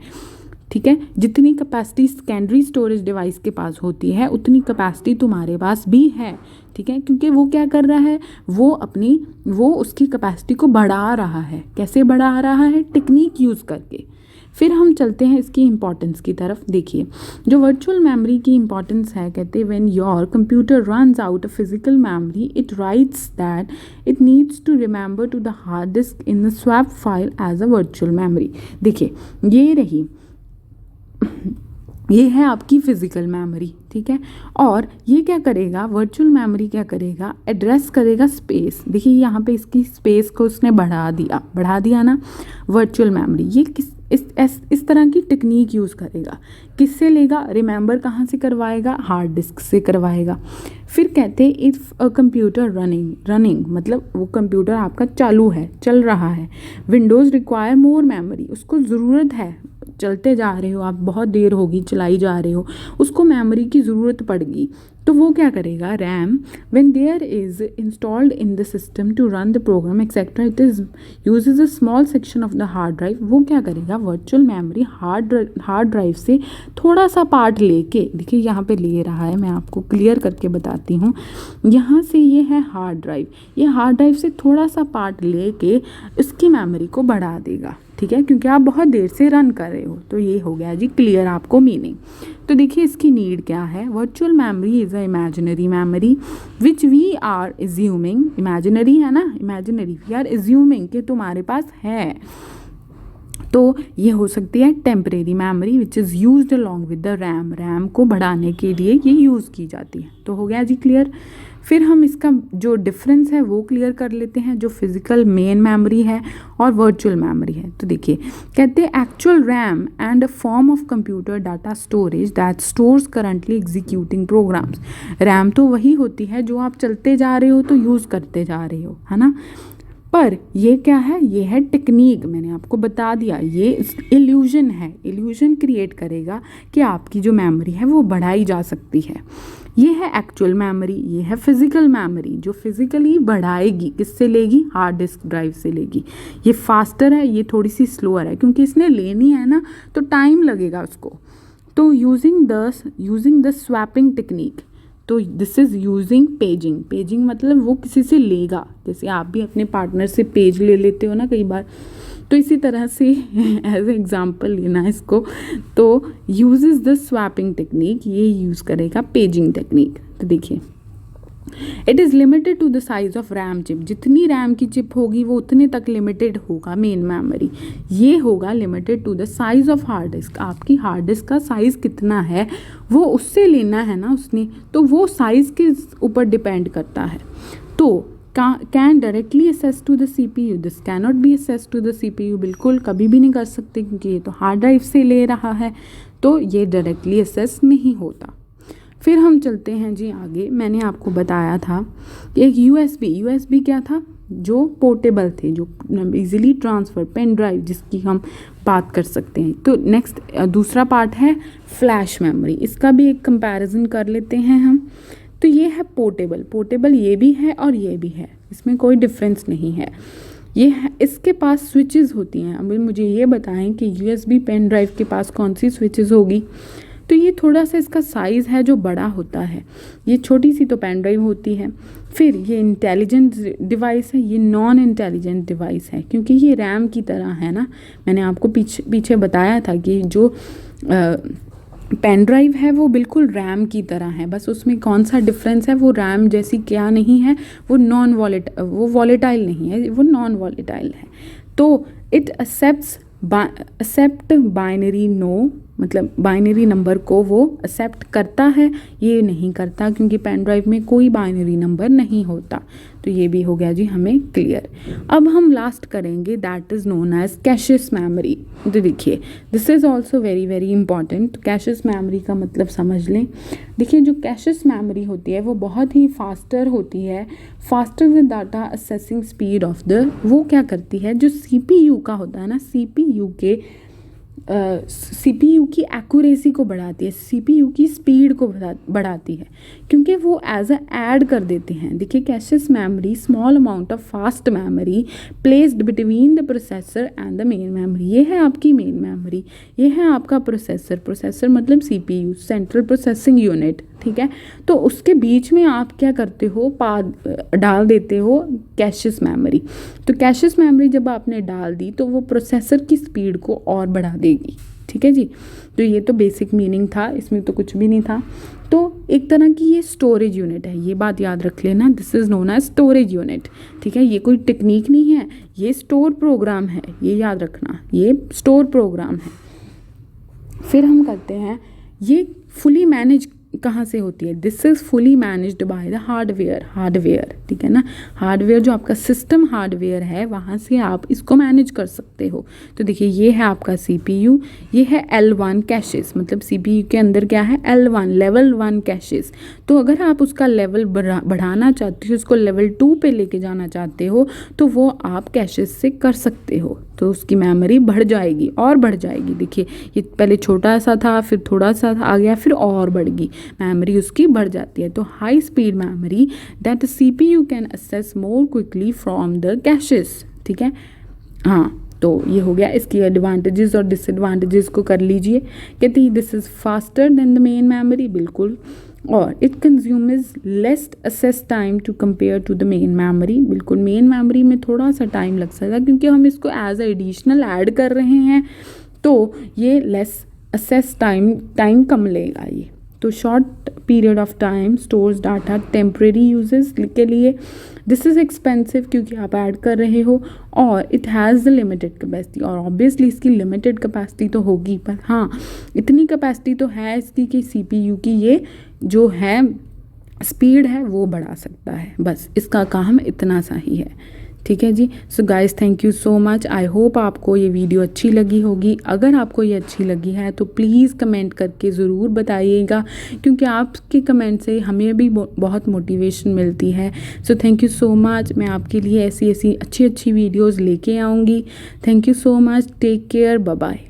ठीक है। जितनी कैपेसिटी सेकेंडरी स्टोरेज डिवाइस के पास होती है उतनी कैपेसिटी तुम्हारे पास भी है, ठीक है। क्योंकि वो क्या कर रहा है, वो उसकी कैपेसिटी को बढ़ा रहा है। कैसे बढ़ा रहा है? टेक्निक यूज़ करके। फिर हम चलते हैं इसकी इंपॉर्टेंस की तरफ। देखिए जो वर्चुअल मेमोरी की इंपॉर्टेंस है, कहते when your computer runs out of physical memory it writes that it needs to remember to the hard disk in the swap file as a virtual memory. देखिए ये रही, ये है आपकी फिजिकल मेमोरी, ठीक है। और ये क्या करेगा, वर्चुअल मेमोरी क्या करेगा, एड्रेस करेगा स्पेस। देखिए यहाँ पे इसकी स्पेस को उसने बढ़ा दिया ना वर्चुअल मेमोरी। ये इस तरह की टेक्निक यूज़ करेगा। किससे लेगा? रिमेंबर कहाँ से करवाएगा? हार्ड डिस्क से करवाएगा। फिर कहते हैं इफ़ अ कंप्यूटर रनिंग मतलब वो कंप्यूटर आपका चालू है, चल रहा है। विंडोज़ रिक्वायर मोर मेमोरी, उसको ज़रूरत है, चलते जा रहे हो आप, बहुत देर होगी चलाई जा रहे हो, उसको मेमोरी की ज़रूरत पड़ेगी। तो वो क्या करेगा? RAM when there is installed in the system to run the program etcetera it is uses a small section of the hard drive. वो क्या करेगा? वर्चुअल मेमोरी हार्ड ड्राइव से थोड़ा सा पार्ट लेके, देखिए यहाँ पे ले रहा है, मैं आपको क्लियर करके बताती हूँ। यहाँ से ये है हार्ड ड्राइव, ये हार्ड ड्राइव से थोड़ा सा पार्ट लेके इसकी मेमोरी को बढ़ा देगा, ठीक है, क्योंकि आप बहुत देर से रन कर रहे हो। तो ये हो गया जी क्लियर आपको मीनिंग। तो देखिए इसकी नीड क्या है। Virtual memory is a imaginary memory which we are assuming, imaginary है ना, इमेजिनरी वी आर एज्यूमिंग कि तुम्हारे पास है। तो ये हो सकती है temporary memory which is used along with the RAM, RAM को बढ़ाने के लिए ये यूज़ की जाती है। तो हो गया जी क्लियर। फिर हम इसका जो डिफरेंस है वो क्लियर कर लेते हैं, जो फिजिकल मेन मेमोरी है और वर्चुअल मेमोरी है। तो देखिए कहते हैं actual RAM and a form of computer data storage that stores currently executing programs. RAM तो वही होती है जो आप चलते जा रहे हो तो यूज़ करते जा रहे हो, है ना। पर ये क्या है? ये है टेक्निक, मैंने आपको बता दिया, ये इल्यूजन है, इल्यूजन क्रिएट करेगा कि आपकी जो मेमोरी है वो बढ़ाई जा सकती है। ये है एक्चुअल मेमोरी, ये है फिजिकल मेमोरी जो फिजिकली बढ़ाएगी। किससे लेगी? हार्ड डिस्क ड्राइव से लेगी। ये फास्टर है, ये थोड़ी सी स्लोअर है, क्योंकि इसने लेनी है ना तो टाइम लगेगा उसको। तो यूजिंग द स्वैपिंग टेक्निक, तो this is using paging. Paging मतलब वो किसी से लेगा, जैसे आप भी अपने पार्टनर से पेज ले लेते हो ना कई बार, तो इसी तरह से एज एग्जाम्पल लेना इसको। तो यूजेस द स्वैपिंग टेक्निक, ये यूज़ करेगा पेजिंग टेक्निक। तो देखिए it is limited to the size of RAM chip, जितनी रैम की चिप होगी वो उतने तक लिमिटेड होगा मेन मेमोरी। ये होगा limited to the size of hard disk, आपकी हार्ड डिस्क का साइज़ कितना है वो उससे लेना है ना उसने, तो वो साइज़ के ऊपर डिपेंड करता है। तो can directly access to the CPU, this can not be access to the CPU, बिल्कुल कभी भी नहीं कर सकते क्योंकि ये तो हार्ड ड्राइव से ले रहा है, तो ये डायरेक्टली असेस नहीं होता। फिर हम चलते हैं जी आगे। मैंने आपको बताया था कि एक USB क्या था, जो पोर्टेबल थे, जो इजीली ट्रांसफ़र, पेन ड्राइव जिसकी हम बात कर सकते हैं। तो नेक्स्ट दूसरा पार्ट है फ्लैश मेमोरी, इसका भी एक कंपैरिजन कर लेते हैं हम। तो ये है पोर्टेबल ये भी है और ये भी है, इसमें कोई डिफरेंस नहीं है। ये है, इसके पास स्विचेस होती हैं। अब मुझे ये बताएं कि USB पेन ड्राइव के पास कौन सी स्विचेस होगी। तो ये थोड़ा सा इसका साइज़ है जो बड़ा होता है, ये छोटी सी तो पेन ड्राइव होती है। फिर ये इंटेलिजेंट डिवाइस है, ये नॉन इंटेलिजेंट डिवाइस है क्योंकि ये रैम की तरह है ना। मैंने आपको पीछे बताया था कि जो पेन ड्राइव है वो बिल्कुल रैम की तरह है, बस उसमें कौन सा डिफरेंस है, वो रैम जैसी क्या नहीं है, वो वॉलेटाइल नहीं है, वो नॉन वॉलेटाइल है। तो इट एक्सेप्ट बाइनरी नो, मतलब बाइनरी नंबर को वो एक्सेप्ट करता है, ये नहीं करता क्योंकि पेन ड्राइव में कोई बाइनरी नंबर नहीं होता। तो ये भी हो गया जी हमें क्लियर। अब हम लास्ट करेंगे, that is known as caches memory. तो देखिए this is also very very important. Caches memory का मतलब समझ लें। देखिए जो कैशेस मेमोरी होती है वो बहुत ही फास्टर होती है, faster the data assessing speed of the, वो क्या करती है, जो CPU का होता है ना, CPU की एक्यूरेसी को बढ़ाती है, CPU की स्पीड को बढ़ाती है, क्योंकि वो एज अ ऐड कर देते हैं। देखिए caches memory small amount of fast memory placed between the processor and the main memory. ये है आपकी मेन मेमोरी, ये है आपका प्रोसेसर मतलब CPU, सेंट्रल प्रोसेसिंग यूनिट, ठीक है। तो उसके बीच में आप क्या करते हो, डाल देते हो कैशेस मेमोरी। तो कैशेस मेमोरी जब आपने डाल दी तो वो प्रोसेसर की स्पीड को और बढ़ा देगी, ठीक है जी। तो ये तो बेसिक मीनिंग था, इसमें तो कुछ भी नहीं था। तो एक तरह की ये स्टोरेज यूनिट है, ये बात याद रख लेना, this is known as storage unit, ठीक है। ये कोई टेक्निक नहीं है, ये स्टोर प्रोग्राम है, ये याद रखना, ये स्टोर प्रोग्राम है। फिर हम करते हैं, ये फुली मैनेज कहाँ से होती है, this is fully managed by the hardware, ठीक है ना। हार्डवेयर जो आपका सिस्टम हार्डवेयर है, वहाँ से आप इसको मैनेज कर सकते हो। तो देखिए ये है आपका CPU, ये है L1 कैशेस, मतलब CPU के अंदर क्या है, L1 लेवल 1 कैशेस। तो अगर आप उसका लेवल बढ़ाना चाहते हो, उसको लेवल 2 पे लेके जाना चाहते हो, तो वो आप कैशेस से कर सकते हो। तो उसकी मेमोरी बढ़ जाएगी और बढ़ जाएगी। देखिए ये पहले छोटा सा था, फिर थोड़ा सा आ गया, फिर और बढ़ गई, मेमोरी उसकी बढ़ जाती है। तो high speed memory that CPU can access more quickly from the caches, ठीक है। हाँ, तो ये हो गया, इसकी एडवांटेजेस और डिसएडवांटेजेस को कर लीजिए। कहती है this is faster than the main memory, बिल्कुल, और it consumes less access time to compare to the main memory, बिल्कुल मेन मेमोरी में थोड़ा सा टाइम लग सकता है क्योंकि हम इसको एज एडिशनल ऐड कर रहे हैं, तो ये लेस असेस टाइम कम लेगा ये। तो short period of time stores data temporary uses के लिए। दिस इज़ एक्सपेंसिव क्योंकि आप ऐड कर रहे हो, और it has the limited capacity, और ऑब्वियसली इसकी लिमिटेड कैपेसिटी तो होगी, पर हाँ इतनी कैपेसिटी तो है इसकी कि CPU की ये जो है स्पीड है वो बढ़ा सकता है, बस इसका काम इतना सा ही है, ठीक है जी। So guys thank you so much, I hope आपको ये वीडियो अच्छी लगी होगी। अगर आपको ये अच्छी लगी है तो प्लीज़ कमेंट करके ज़रूर बताइएगा, क्योंकि आपके कमेंट से हमें भी बहुत मोटिवेशन मिलती है। So thank you so much, मैं आपके लिए ऐसी अच्छी वीडियोज़ लेके आऊँगी। Thank you so much, take care, bye bye.